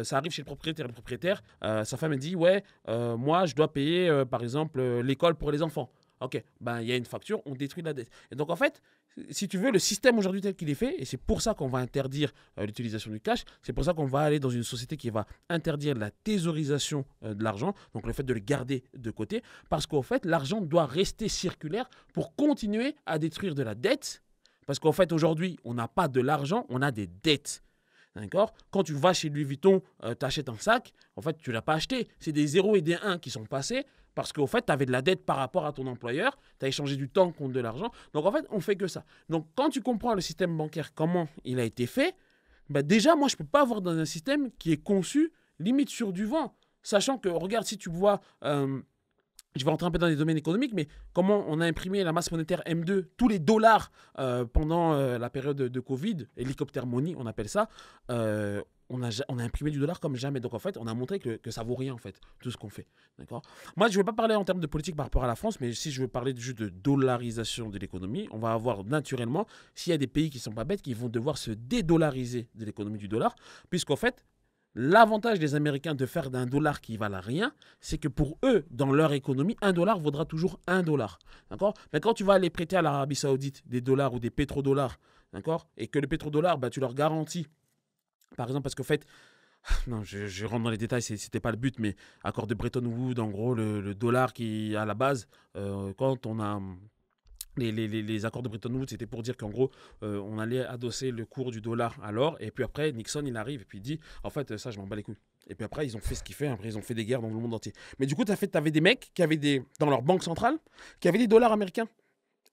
Ça arrive chez le propriétaire. Le propriétaire, sa femme, elle dit ouais, moi, je dois payer, par exemple, l'école pour les enfants. Ok, ben il y a une facture, on détruit la dette. Et donc en fait, si tu veux, le système aujourd'hui tel qu'il est fait, et c'est pour ça qu'on va interdire l'utilisation du cash, c'est pour ça qu'on va aller dans une société qui va interdire la thésaurisation de l'argent, donc le fait de le garder de côté, parce qu'en fait, l'argent doit rester circulaire pour continuer à détruire de la dette, parce qu'en fait, aujourd'hui, on n'a pas de l'argent, on a des dettes. D'accord? Quand tu vas chez Louis Vuitton, tu achètes un sac, en fait, tu ne l'as pas acheté. C'est des 0 et des 1 qui sont passés parce qu'au fait, tu avais de la dette par rapport à ton employeur, tu as échangé du temps contre de l'argent. Donc, en fait, on fait que ça. Donc, quand tu comprends le système bancaire, comment il a été fait, bah déjà, moi, je ne peux pas avoir dans un système qui est conçu limite sur du vent. Sachant que, regarde, si tu vois... je vais rentrer un peu dans les domaines économiques, mais comment on a imprimé la masse monétaire M2, tous les dollars pendant la période de Covid, hélicoptère money, on appelle ça, on a imprimé du dollar comme jamais. Donc en fait, on a montré que ça vaut rien en fait, tout ce qu'on fait. D'accord? Moi, je ne vais pas parler en termes de politique par rapport à la France, mais si je veux parler juste de dollarisation de l'économie, on va avoir naturellement, s'il y a des pays qui ne sont pas bêtes, qui vont devoir se dédollariser de l'économie du dollar, puisqu'en fait, l'avantage des Américains de faire d'un dollar qui valent rien, c'est que pour eux, dans leur économie, un dollar vaudra toujours un dollar. D'accord? Mais quand tu vas aller prêter à l'Arabie Saoudite des dollars ou des pétrodollars, d'accord? Et que le pétrodollar, bah, tu leur garantis, par exemple, parce qu'en fait, non, je rentre dans les détails, c'était pas le but, mais accord de Bretton Woods, en gros, le dollar qui, à la base, quand on a... Les accords de Bretton Woods, c'était pour dire qu'en gros, on allait adosser le cours du dollar à l'or. Et puis après, Nixon, il arrive et puis il dit, en fait, ça, je m'en bats les couilles. Et puis après, ils ont fait ce qu'ils font. Après, ils ont fait des guerres dans le monde entier. Mais du coup, tu avais des mecs qui avaient dans leur banque centrale, qui avaient des dollars américains.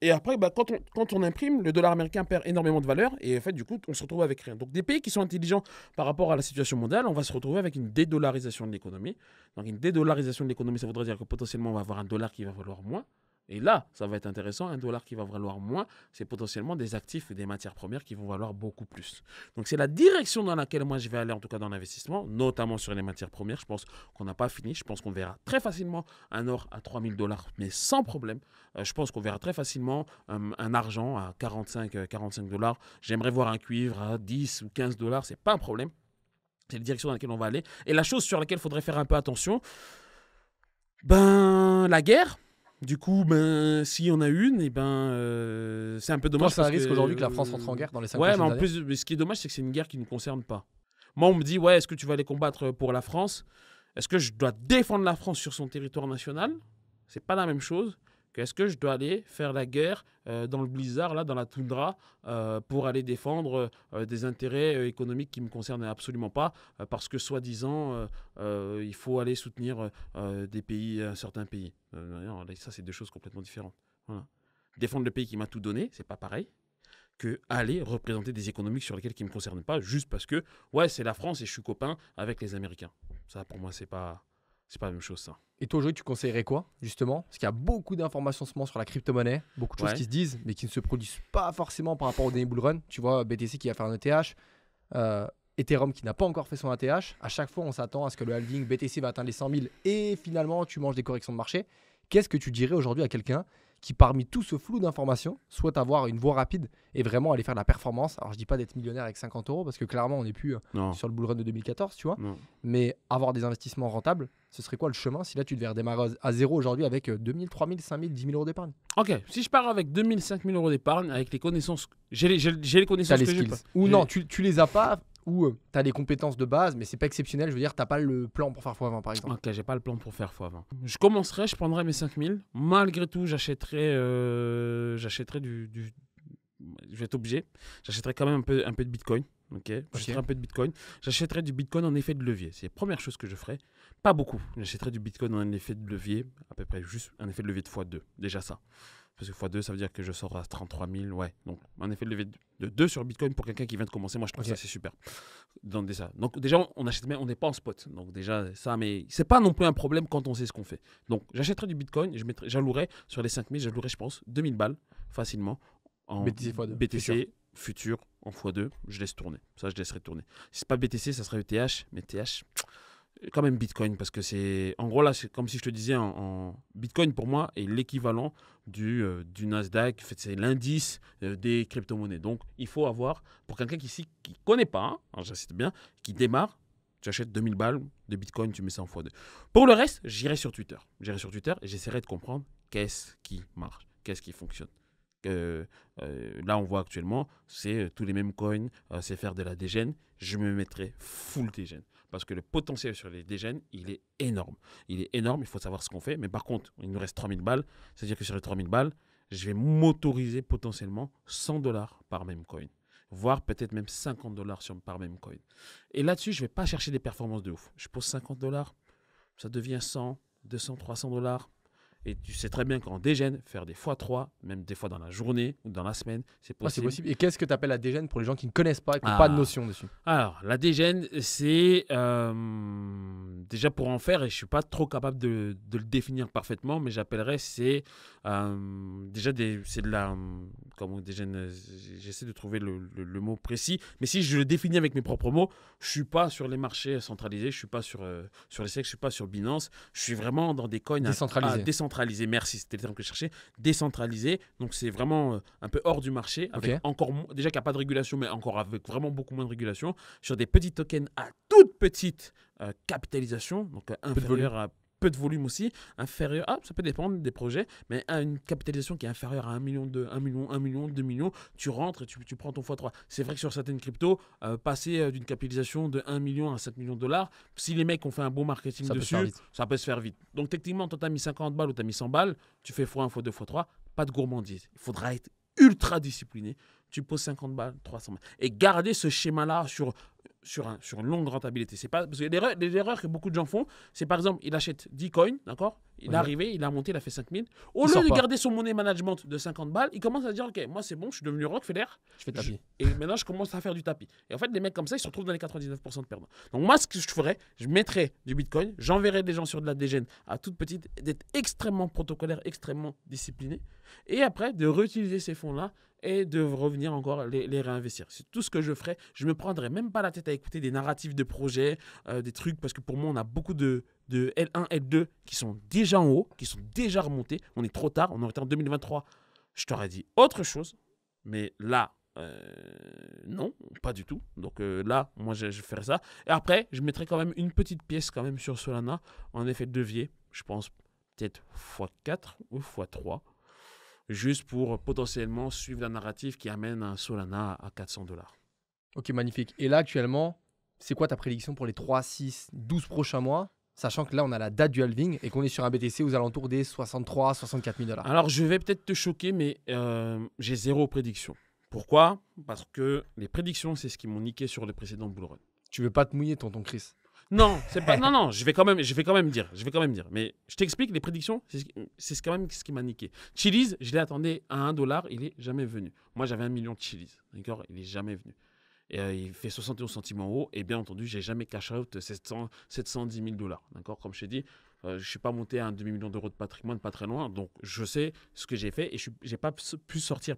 Et après, bah, quand on imprime, le dollar américain perd énormément de valeur et en fait, du coup, on se retrouve avec rien. Donc, des pays qui sont intelligents par rapport à la situation mondiale, on va se retrouver avec une dédollarisation de l'économie. Donc, une dédollarisation de l'économie, ça voudrait dire que potentiellement, on va avoir un dollar qui va valoir moins. Et là, ça va être intéressant, un dollar qui va valoir moins, c'est potentiellement des actifs et des matières premières qui vont valoir beaucoup plus. Donc c'est la direction dans laquelle moi je vais aller, en tout cas dans l'investissement, notamment sur les matières premières. Je pense qu'on n'a pas fini, je pense qu'on verra très facilement un or à 3 000 $, mais sans problème. Je pense qu'on verra très facilement un argent à 45 $. J'aimerais voir un cuivre à 10 ou 15 $, c'est pas un problème. C'est la direction dans laquelle on va aller. Et la chose sur laquelle il faudrait faire un peu attention, ben la guerre. Du coup, ben, s'il y en a une, et ben, c'est un peu dommage. Toi, c'est un risque aujourd'hui que la France entre en guerre dans les 5 Ouais, mais prochaines en années. plus, mais ce qui est dommage, c'est que c'est une guerre qui ne nous concerne pas. Moi, on me dit, ouais, est-ce que tu vas aller combattre pour la France? Est-ce que je dois défendre la France sur son territoire national? C'est pas la même chose que est-ce que je dois aller faire la guerre dans le blizzard, là, dans la toundra, pour aller défendre des intérêts économiques qui ne me concernent absolument pas, parce que soi-disant, il faut aller soutenir des pays, certains pays. Non, ça, c'est deux choses complètement différentes. Voilà. Défendre le pays qui m'a tout donné, c'est pas pareil que aller représenter des économies sur lesquelles qui ne me concernent pas, juste parce que, ouais, c'est la France et je suis copain avec les Américains. Ça, pour moi, c'est pas la même chose, ça. Et toi, aujourd'hui, tu conseillerais quoi, justement? Parce qu'il y a beaucoup d'informations en ce moment sur la crypto-monnaie, beaucoup de choses Ouais. qui se disent, mais qui ne se produisent pas forcément par rapport au dernier bull run. Tu vois, BTC qui va faire un ETH, Ethereum qui n'a pas encore fait son ATH. À chaque fois, on s'attend à ce que le halving BTC va atteindre les 100 000 et finalement, tu manges des corrections de marché. Qu'est-ce que tu dirais aujourd'hui à quelqu'un qui, parmi tout ce flou d'informations, souhaite avoir une voie rapide et vraiment aller faire de la performance? Alors, je dis pas d'être millionnaire avec 50 euros parce que clairement, on n'est plus Non. sur le bull run de 2014, tu vois. Non. Mais avoir des investissements rentables, ce serait quoi le chemin si là, tu devais redémarrer à zéro aujourd'hui avec 2 000, 3 000, 5 000, 10 000 euros d'épargne? Ok, si je pars avec 2 000, 5 000 euros d'épargne, avec les connaissances, j'ai les connaissances Tu as les que j'ai skills. pas. Ou J'ai- non, tu les as pas, ou tu as des compétences de base, mais c'est pas exceptionnel. Je veux dire, tu pas le plan pour faire x20, par exemple. Ok, j'ai pas le plan pour faire x20. Je commencerai, je prendrai mes 5 000. Malgré tout, j'achèterai je vais être obligé. J'achèterai quand même un peu de Bitcoin. Ok, j'achèterai un peu de Bitcoin. J'achèterai du Bitcoin en effet de levier. C'est la première chose que je ferai. Pas beaucoup. J'achèterai du Bitcoin en effet de levier, à peu près juste un effet de levier de x2. Déjà ça. Parce que x2, ça veut dire que je sors à 33 000. Ouais. Donc, un effet de levier de 2 sur Bitcoin pour quelqu'un qui vient de commencer, moi je trouve ça c'est super. Donc, déjà, on achète, mais on n'est pas en spot. Donc, déjà, ça, mais c'est pas non plus un problème quand on sait ce qu'on fait. Donc, j'achèterai du Bitcoin. J'allouerai sur les 5 000, j'allouerai, je pense, 2 000 balles facilement. En BTC x2. BTC futur en x2, je laisse tourner. Ça, je laisserai tourner. Si c'est pas BTC, ça serait ETH, mais ETH, quand même Bitcoin, parce que c'est. En gros, là, c'est comme si je te disais, Bitcoin pour moi est l'équivalent du Nasdaq. En fait, c'est l'indice des crypto-monnaies. Donc, il faut avoir, pour quelqu'un qui ne connaît pas, hein, j'insiste bien, qui démarre, tu achètes 2 000 balles de Bitcoin, tu mets ça en x2. Pour le reste, j'irai sur Twitter. J'irai sur Twitter et j'essaierai de comprendre qu'est-ce qui marche, qu'est-ce qui fonctionne. Là, on voit actuellement, c'est tous les mêmes coins, c'est faire de la dégène. Je me mettrai full dégène. Parce que le potentiel sur les dégènes, il est énorme. Il est énorme, il faut savoir ce qu'on fait. Mais par contre, il nous reste 3 000 balles. C'est-à-dire que sur les 3 000 balles, je vais m'autoriser potentiellement 100 $ par même coin. Voire peut-être même 50 $ par même coin. Et là-dessus, je ne vais pas chercher des performances de ouf. Je pose 50 $, ça devient 100, 200, 300 $. Et tu sais très bien qu'en dégène, faire des x3, même des fois dans la journée ou dans la semaine, c'est Ah, c'est possible. possible. Et qu'est-ce que tu appelles la dégène pour les gens qui ne connaissent pas et qui n'ont pas de notion dessus? Alors, la dégène, c'est déjà pour en faire, et je ne suis pas trop capable de le définir parfaitement, mais j'appellerais, c'est déjà c'est de la. Comment dégène, j'essaie de trouver le mot précis, mais si je le définis avec mes propres mots, je ne suis pas sur les marchés centralisés, je ne suis pas sur les SEC, je ne suis pas sur Binance, je suis vraiment dans des coins décentralisés. Merci, c'était le terme que je cherchais. Décentralisé, donc c'est vraiment un peu hors du marché, avec déjà qu'il n'y a pas de régulation, mais encore avec vraiment beaucoup moins de régulation, sur des petits tokens à toute petite capitalisation, donc inférieure à peu de volume aussi, inférieur, ça peut dépendre des projets, mais à une capitalisation qui est inférieure à 1 million, 1 million, 2 millions, tu rentres et tu prends ton x3. C'est vrai que sur certaines cryptos, passer d'une capitalisation de 1 million à 7 millions de dollars, si les mecs ont fait un bon marketing dessus, ça peut se faire vite. Donc techniquement, toi tu as mis 50 balles ou tu as mis 100 balles, tu fais x1, x2, x3, pas de gourmandise. Il faudra être ultra discipliné. Tu poses 50 balles, 300 balles. Et garder ce schéma-là sur sur une longue rentabilité. C'est pas, parce que l'erreur que beaucoup de gens font, c'est par exemple, il achète 10 coins, d'accord? Il est arrivé, il a monté, il a fait 5000. Au lieu de garder son money management de 50 balles, il commence à dire, OK, moi c'est bon, je suis devenu Rockefeller. Je fais tapis. Et maintenant, je commence à faire du tapis. Et en fait, les mecs comme ça, ils se retrouvent dans les 99% de perdants. Donc moi, ce que je ferais, je mettrais du Bitcoin, j'enverrais des gens sur de la dégène à toute petite, d'être extrêmement protocolaire, extrêmement discipliné. Et après, de réutiliser ces fonds-là et de revenir encore les réinvestir. C'est tout ce que je ferais. Je me prendrais même pas la tête à écouter des narratifs de projets, des trucs, parce que pour moi, on a beaucoup de L1, L2 qui sont déjà en haut, qui sont déjà remontés. On est trop tard, on aurait été en 2023. Je t'aurais dit autre chose, mais là, non, pas du tout. Donc là, moi, je ferais ça. Et après, je mettrais quand même une petite pièce quand même sur Solana, en effet de levier, je pense peut-être x4 ou x3. Juste pour potentiellement suivre la narrative qui amène un Solana à 400 $. Ok, magnifique. Et là, actuellement, c'est quoi ta prédiction pour les 3, 6, 12 prochains mois? Sachant que là, on a la date du halving et qu'on est sur un BTC aux alentours des 63 64 000 $. Alors, je vais peut-être te choquer, mais j'ai zéro prédiction. Pourquoi? Parce que les prédictions, c'est ce qui m'ont niqué sur le précédent bull run. Tu veux pas te mouiller, tonton Chris? Non, c'est pas. Non, je vais quand même dire. Mais je t'explique, les prédictions, c'est quand même ce qui m'a niqué. Chiliz, je l'ai à 1 $, il est jamais venu. Moi, j'avais 1 million de Chiliz, d'accord? Il est jamais venu. Et il fait 71 centimes en haut. Et bien entendu, j'ai jamais cash out 710 000 $, d'accord? Comme je t'ai dit, je suis pas monté à un demi-million d'euros de patrimoine, pas très loin. Donc, je sais ce que j'ai fait et j'ai pas pu sortir,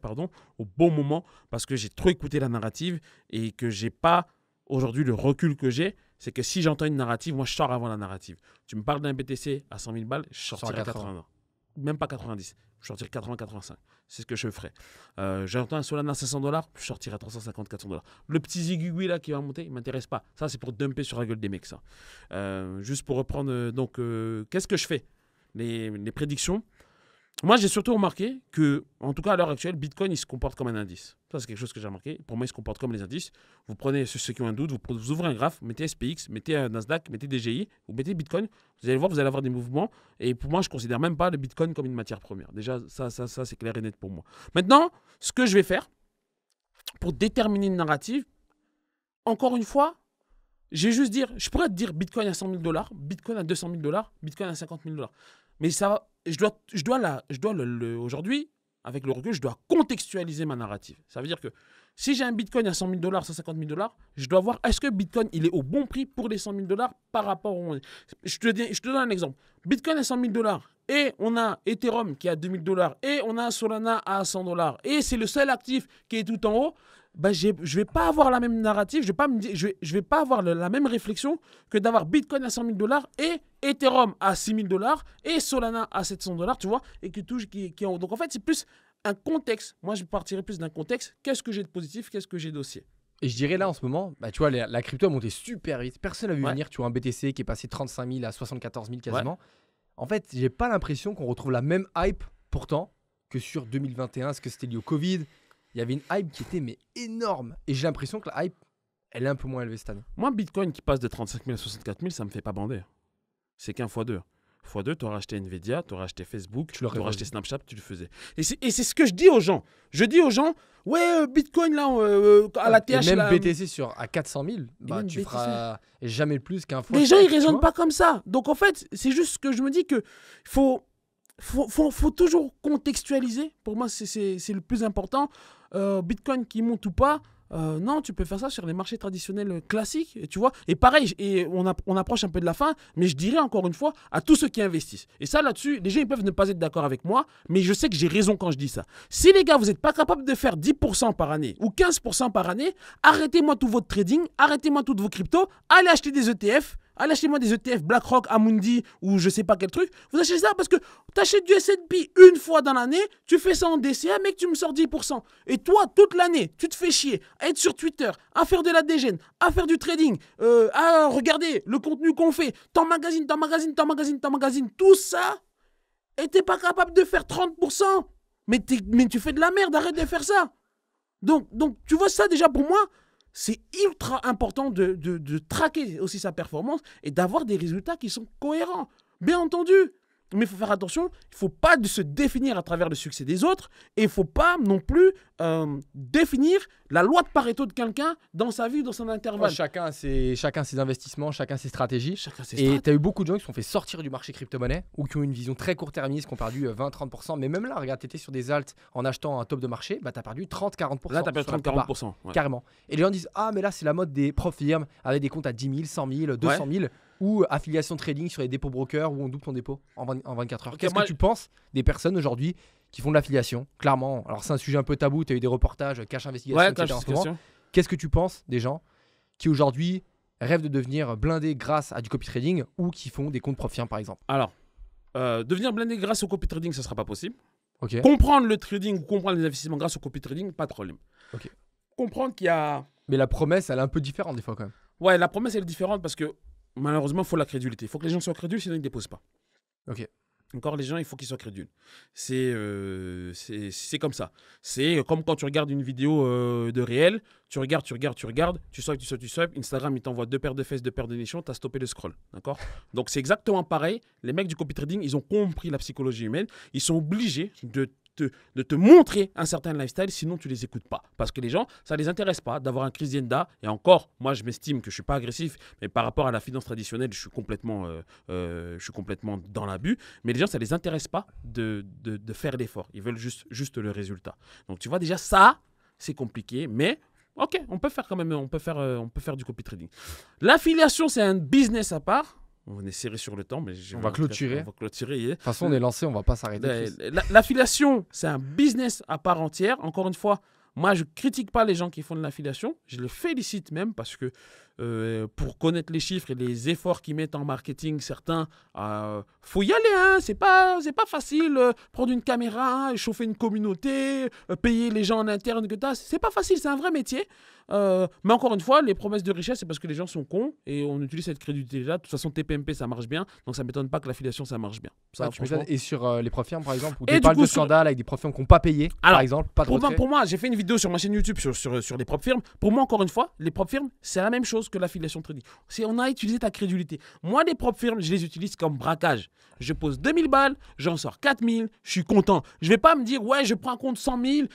au bon moment parce que j'ai trop écouté la narrative et que j'ai pas aujourd'hui le recul que j'ai. C'est que si j'entends une narrative, moi je sors avant la narrative. Tu me parles d'un BTC à 100 000 balles, je sortirai à 80. Même pas 90. Je sortirai 80-85. C'est ce que je ferai. J'entends un Solana à 500 $, je sortirai à 350-400 $. Le petit zigugui là qui va monter, il ne m'intéresse pas. Ça, c'est pour dumper sur la gueule des mecs, ça. Juste pour reprendre, qu'est-ce que je fais? Les prédictions. Moi, j'ai surtout remarqué que, en tout cas à l'heure actuelle, Bitcoin, il se comporte comme un indice. Ça, c'est quelque chose que j'ai remarqué. Pour moi, il se comporte comme les indices. Vous prenez ceux qui ont un doute, vous ouvrez un graphe, mettez SPX, mettez un Nasdaq, mettez DGI, vous mettez Bitcoin. Vous allez voir, vous allez avoir des mouvements. Et pour moi, je ne considère même pas le Bitcoin comme une matière première. Déjà, ça c'est clair et net pour moi. Maintenant, ce que je vais faire pour déterminer une narrative, encore une fois, je vais juste dire, je pourrais te dire Bitcoin à 100 000 $, Bitcoin à 200 000 $, Bitcoin à 50 000 $. Mais ça, aujourd'hui, avec le recul, je dois contextualiser ma narrative. Ça veut dire que si j'ai un Bitcoin à 100 000 $, 150 000 $, je dois voir est-ce que Bitcoin il est au bon prix pour les 100 000 $ par rapport au... Je te donne un exemple. Bitcoin à 100 000 $ et on a Ethereum qui est à 2 000 $ et on a Solana à 100 $ et c'est le seul actif qui est tout en haut. Ben, je ne vais pas avoir la même narrative, je vais pas avoir la même réflexion que d'avoir Bitcoin à 100 000 $ et Ethereum à 6 000 $ et Solana à 700 $, tu vois, et que tout qui est en haut. Donc en fait, c'est plus un contexte. Moi, je partirais plus d'un contexte. Qu'est-ce que j'ai de positif, qu'est-ce que j'ai d'haussier? Et je dirais là en ce moment, tu vois, la crypto a monté super vite. Personne n'a vu venir, tu vois, un BTC qui est passé 35 000 à 74 000 quasiment. Ouais. En fait, j'ai pas l'impression qu'on retrouve la même hype pourtant que sur 2021, parce que c'était lié au Covid. Il y avait une hype qui était énorme. Et j'ai l'impression que la hype, elle est un peu moins élevée cette année. Moi, Bitcoin qui passe de 35 000 à 64 000, ça me fait pas bander. C'est qu'un x2. x2, tu aurais acheté Nvidia, tu aurais acheté Facebook, tu aurais acheté Snapchat, tu le faisais. Et c'est ce que je dis aux gens. Je dis aux gens, ouais, Bitcoin là, à la TH... Et même BTC à 400 000, tu feras jamais plus qu'un fois. Les gens, ils ne raisonnent pas comme ça. Donc en fait, c'est juste que je me dis que faut toujours contextualiser. Pour moi, c'est le plus important. Bitcoin qui monte ou pas, non, tu peux faire ça sur les marchés traditionnels classiques, tu vois. Et pareil, on approche un peu de la fin, mais je dirais encore une fois à tous ceux qui investissent. Et ça, là-dessus, les gens ils peuvent ne pas être d'accord avec moi, mais je sais que j'ai raison quand je dis ça. Si les gars, vous n'êtes pas capables de faire 10% par année ou 15% par année, arrêtez-moi tout votre trading, arrêtez-moi toutes vos cryptos, allez acheter des ETF. Allez, achetez-moi des ETF BlackRock, Amundi ou je sais pas quel truc. Vous achetez ça parce que tu achètes du S&P une fois dans l'année, tu fais ça en DCA, mec, tu me sors 10%. Et toi, toute l'année, tu te fais chier à être sur Twitter, à faire de la dégène, à faire du trading, à regarder le contenu qu'on fait, t'emmagasines, tout ça, et t'es pas capable de faire 30%. Mais tu fais de la merde, arrête de faire ça. Donc tu vois ça déjà pour moi, c'est ultra important de traquer aussi sa performance et d'avoir des résultats qui sont cohérents. Bien entendu, Mais il faut faire attention, il ne faut pas se définir à travers le succès des autres et il ne faut pas non plus définir la loi de Pareto de quelqu'un dans sa vie, dans son intervalle. Chacun ses investissements, chacun ses stratégies. Chacun ses Et strates. tu as eu beaucoup de gens qui se sont fait sortir du marché crypto-monnaie ou qui ont une vision très court-termiste, qui ont perdu 20-30%. Mais même là, regarde, tu étais sur des alts en achetant un top de marché, bah, tu as perdu 30-40%. Là, tu as perdu sur la plupart. 30-40%. Ouais. Carrément. Et les gens disent ah, mais là, c'est la mode des profs firmes avec des comptes à 10 000, 100 000, 200 000 ou affiliation trading sur les dépôts brokers où on double ton dépôt en 24 heures. Ok, Qu'est-ce moi- que tu penses des personnes aujourd'hui qui font de l'affiliation? Clairement, alors c'est un sujet un peu tabou, tu as eu des reportages, cash investigation, Ouais, etc. cash en ce moment. investigation. Qu'est-ce que tu penses des gens qui aujourd'hui rêvent de devenir blindés grâce à du copy trading ou qui font des comptes profs firmes par exemple? Alors, devenir blindé grâce au copy trading, ça ne sera pas possible. Ok. Comprendre le trading ou comprendre les investissements grâce au copy trading, pas de problème. Ok. Comprendre qu'il y a... Mais la promesse, elle est un peu différente des fois quand même. Ouais, la promesse, elle est différente parce que malheureusement, il faut la crédulité. Il faut que les gens soient crédules, sinon ils ne déposent pas. Ok. Encore, les gens, il faut qu'ils soient crédules. C'est comme ça. C'est comme quand tu regardes une vidéo de réel, tu regardes, tu swipes, Instagram, il t'envoie 2 paires de fesses, 2 paires de nichons, tu as stoppé le scroll. D'accord? Donc, c'est exactement pareil. Les mecs du copy trading, ils ont compris la psychologie humaine. Ils sont obligés de te montrer un certain lifestyle, sinon tu les écoutes pas. Parce que les gens, ça les intéresse pas d'avoir un Chris Yenda. Et encore, moi je m'estime que je suis pas agressif, mais par rapport à la finance traditionnelle, je suis complètement dans l'abus. Mais les gens, ça les intéresse pas de faire l'effort. Ils veulent juste le résultat. Donc tu vois déjà ça, c'est compliqué, mais ok, on peut faire quand même, on peut faire du copy trading. L'affiliation, c'est un business à part. On est serré sur le temps, mais On va clôturer. On va clôturer. De toute façon, on est lancé, on va pas s'arrêter. Chris. L'affiliation, c'est un business à part entière. Encore une fois, moi, je critique pas les gens qui font de l'affiliation. Je les félicite même parce que pour connaître les chiffres et les efforts qu'ils mettent en marketing, certains, faut y aller. Hein. C'est pas facile. Prendre une caméra, chauffer une communauté, payer les gens en interne que tu as. C'est pas facile. C'est un vrai métier. Mais encore une fois, les promesses de richesse, c'est parce que les gens sont cons et on utilise cette crédulité-là. De toute façon, TPMP, ça marche bien. Donc, ça ne m'étonne pas que l'affiliation, ça marche bien. Ça, Tu m'étonnes. Et sur les profs firmes, par exemple, où Et tu du parles coup, de sur- scandales avec des profs firmes qui n'ont pas payé, par Alors, exemple, pas de retrait. Pour moi, j'ai fait une vidéo sur ma chaîne YouTube sur les propres firmes. Pour moi, encore une fois, les propres firmes, c'est la même chose que l'affiliation trading. On a utilisé ta crédulité. Moi, les propres firmes, je les utilise comme braquage. Je pose 2000 balles, j'en sors 4000, je suis content. Je vais pas me dire, ouais, je prends un compte 100 000,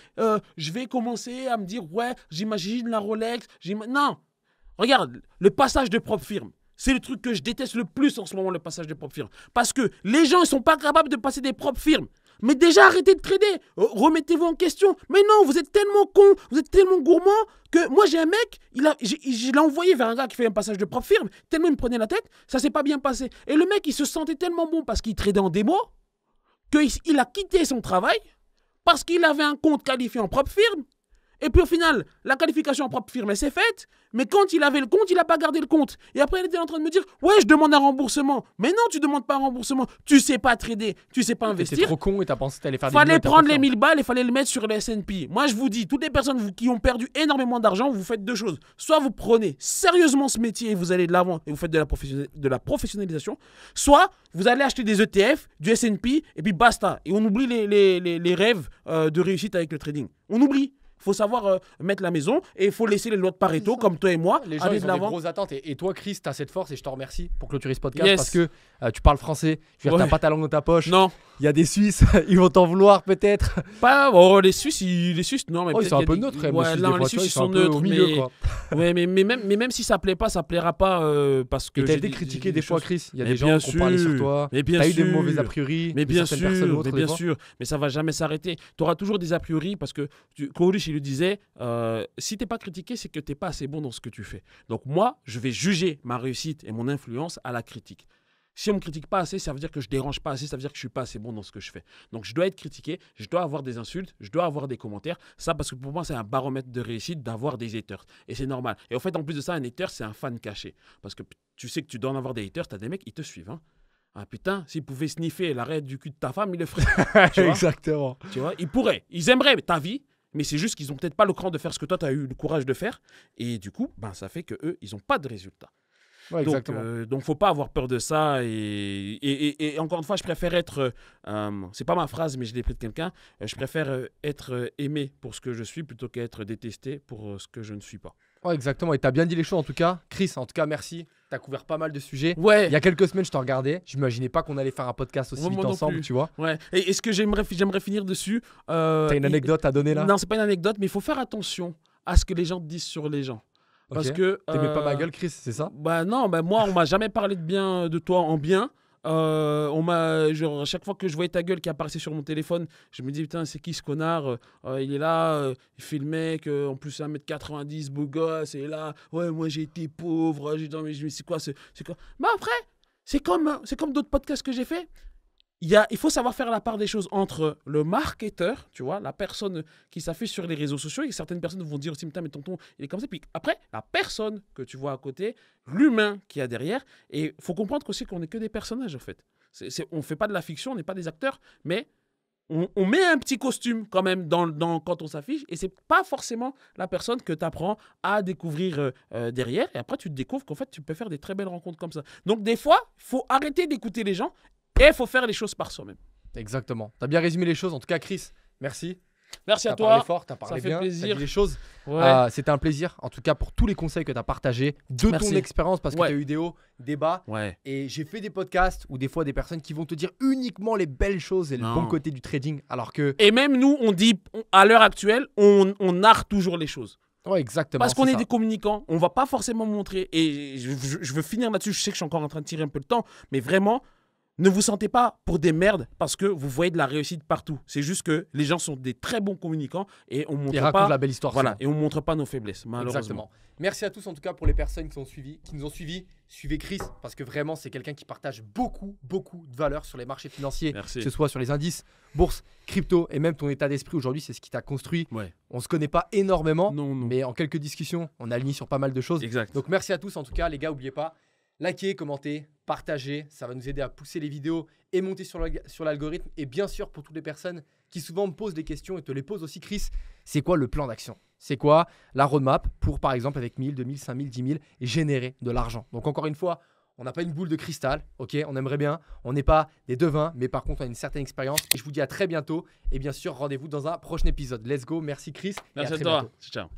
je vais commencer à me dire, ouais, j'imagine la Rolex. Non. Regarde, le passage de propre firme. C'est le truc que je déteste le plus en ce moment, le passage de propre firme. Parce que les gens, ils sont pas capables de passer des propres firmes. Mais déjà, arrêtez de trader. Remettez-vous en question. Mais non, vous êtes tellement con, vous êtes tellement gourmand que moi, j'ai un mec, je l'ai envoyé vers un gars qui fait un passage de propre firme. Tellement il me prenait la tête, ça s'est pas bien passé. Et le mec, il se sentait tellement bon parce qu'il tradait en démo qu'il a quitté son travail parce qu'il avait un compte qualifié en propre firme. Et puis au final, la qualification en propre firme, elle s'est faite. Mais quand il avait le compte, il n'a pas gardé le compte. Et après, il était en train de me dire, ouais, je demande un remboursement. Mais non, tu ne demandes pas un remboursement. Tu sais pas trader, tu sais pas T'étais investir. trop con et t'as pensé que t'allais faire des Fallait billets, t'as prendre pas les fait. 1000 balles et fallait le mettre sur le S&P. Moi, je vous dis, toutes les personnes qui ont perdu énormément d'argent, vous faites deux choses. Soit vous prenez sérieusement ce métier et vous allez de l'avant et vous faites de la professionnalisation. Soit vous allez acheter des ETF, du S&P et puis basta. Et on oublie les rêves de réussite avec le trading. On oublie. Il faut savoir mettre la maison et il faut laisser les lois de Pareto, comme toi et moi, Les gens, aller ils de ont des l'avant. grosses attentes. Et toi, Chris, tu as cette force et je te remercie pour clôturer ce podcast Yes. parce que tu parles français. Je veux dire, Ouais. t'as pas ta langue dans ta poche. Non, Il y a des Suisses, ils vont t'en vouloir peut-être. pas les Suisses, non, mais Oh, ils peut-être sont un qu'il y a peu des- neutres, quand même. Ouais, les Suisses, non, des les fois, tu vois, Suisses, ils ils sont sont un peu neutres, au milieu, mais... quoi. Ouais, mais même si ça plaît pas, ça plaira pas parce que Et t'as j'ai été dit- critiqué j'ai dit des fois, choses. Chris. Il y a Mais des gens bien qui ont parlé sur sûr, toi. mais bien T'as eu des sûr. mauvais a priori. Mais de bien certaines personnes sûr, autres, mais des bien fois. sûr, mais ça va jamais s'arrêter. Tu auras toujours des a priori parce que Kourich, il le disait, si t'es pas critiqué, c'est que t'es pas assez bon dans ce que tu fais. Donc moi, je vais juger ma réussite et mon influence à la critique. Si on me critique pas assez, ça veut dire que je dérange pas assez, ça veut dire que je suis pas assez bon dans ce que je fais. Donc je dois être critiqué, je dois avoir des insultes, je dois avoir des commentaires. Ça, parce que pour moi, c'est un baromètre de réussite d'avoir des haters. Et c'est normal. Et en fait, en plus de ça, un hater, c'est un fan caché. Parce que tu sais que tu dois en avoir des haters, t'as des mecs, ils te suivent. Hein. Ah putain, s'ils pouvaient sniffer l'arrêt du cul de ta femme, ils le feraient. Tu vois, Exactement. tu vois, ils pourraient. Ils aimeraient ta vie, mais c'est juste qu'ils ont peut-être pas le cran de faire ce que toi, tu as eu le courage de faire. Et du coup, ben, ça fait qu'eux, ils n'ont pas de résultat. Ouais, exactement. Donc, faut pas avoir peur de ça. Et encore une fois, je préfère être. C'est pas ma phrase, mais je l'ai pris de quelqu'un. Je préfère être aimé pour ce que je suis plutôt qu'être détesté pour ce que je ne suis pas. Ouais, exactement. Et tu as bien dit les choses en tout cas. Chris, en tout cas, merci. Tu as couvert pas mal de sujets. Ouais. Il y a quelques semaines, je t'en regardais. Je n'imaginais pas qu'on allait faire un podcast aussi Moi vite non ensemble, plus. tu vois. Ouais. Et ce que j'aimerais finir dessus. T'as une anecdote à donner là? Non, c'est pas une anecdote, mais il faut faire attention à ce que les gens disent sur les gens. Parce Ok. que. T'aimais pas ma gueule, Chris, c'est ça? Bah non, bah moi, on m'a jamais parlé de bien de toi en bien. À chaque fois que je voyais ta gueule qui apparaissait sur mon téléphone, je me dis putain, c'est qui ce connard? Il est là, il fait le mec, en plus 1m90, beau gosse, et là, ouais, moi j'ai été pauvre, j'ai dit, mais c'est quoi, c'est quoi? Bah après, c'est comme d'autres podcasts que j'ai fait. Il faut savoir faire la part des choses entre le marketeur, tu vois, la personne qui s'affiche sur les réseaux sociaux, et certaines personnes vont dire aussi, putain, mais tonton, il est comme ça. Puis après, la personne que tu vois à côté, l'humain qu'il y a derrière. Et il faut comprendre aussi qu'on n'est que des personnages, en fait. On ne fait pas de la fiction, on n'est pas des acteurs, mais on met un petit costume quand même quand on s'affiche. Et c'est pas forcément la personne que tu apprends à découvrir derrière. Et après, tu te découvres qu'en fait, tu peux faire des très belles rencontres comme ça. Donc, des fois, il faut arrêter d'écouter les gens. Et il faut faire les choses par soi-même. Exactement. Tu as bien résumé les choses. En tout cas, Chris, merci. Merci à T'as parlé toi. fort, t'as parlé Ça fait bien, plaisir. t'as dit les choses. Ouais. C'était un plaisir, en tout cas, pour tous les conseils que tu as partagés de Merci. ton expérience, parce que Ouais. tu as eu des hauts, des bas. Ouais. Et j'ai fait des podcasts où des fois des personnes qui vont te dire uniquement les belles choses et le Non. bon côté du trading, alors que... Et même nous, on dit, à l'heure actuelle, on narre toujours les choses. Ouais, exactement. Parce qu'on c'est est ça. des communicants, on va pas forcément montrer. Et je veux finir là-dessus, je sais que je suis encore en train de tirer un peu le temps, mais vraiment, ne vous sentez pas pour des merdes parce que vous voyez de la réussite partout. C'est juste que les gens sont des très bons communicants et on Ils montre racontent pas, la belle histoire. voilà, souvent. et on montre pas nos faiblesses, malheureusement. Exactement. Merci à tous en tout cas pour les personnes qui nous ont suivis. Suivez Chris parce que vraiment c'est quelqu'un qui partage beaucoup de valeur sur les marchés financiers, Merci. que ce soit sur les indices, bourse, crypto et même ton état d'esprit aujourd'hui, c'est ce qui t'a construit. Ouais. On se connaît pas énormément, Non. mais en quelques discussions, on a aligné sur pas mal de choses. Exact. Donc merci à tous en tout cas les gars, n'oubliez pas, likez, commentez, partagez, ça va nous aider à pousser les vidéos et monter sur l'algorithme. Et bien sûr pour toutes les personnes qui souvent me posent des questions et te les posent aussi Chris, c'est quoi le plan d'action? C'est quoi la roadmap pour par exemple avec 1000, 2000, 5000, 10 000 générer de l'argent? Donc encore une fois, on n'a pas une boule de cristal, ok? On aimerait bien, on n'est pas des devins, mais par contre on a une certaine expérience. Et je vous dis à très bientôt et bien sûr rendez-vous dans un prochain épisode. Let's go, merci Chris. Merci et à très toi. bientôt. Ciao.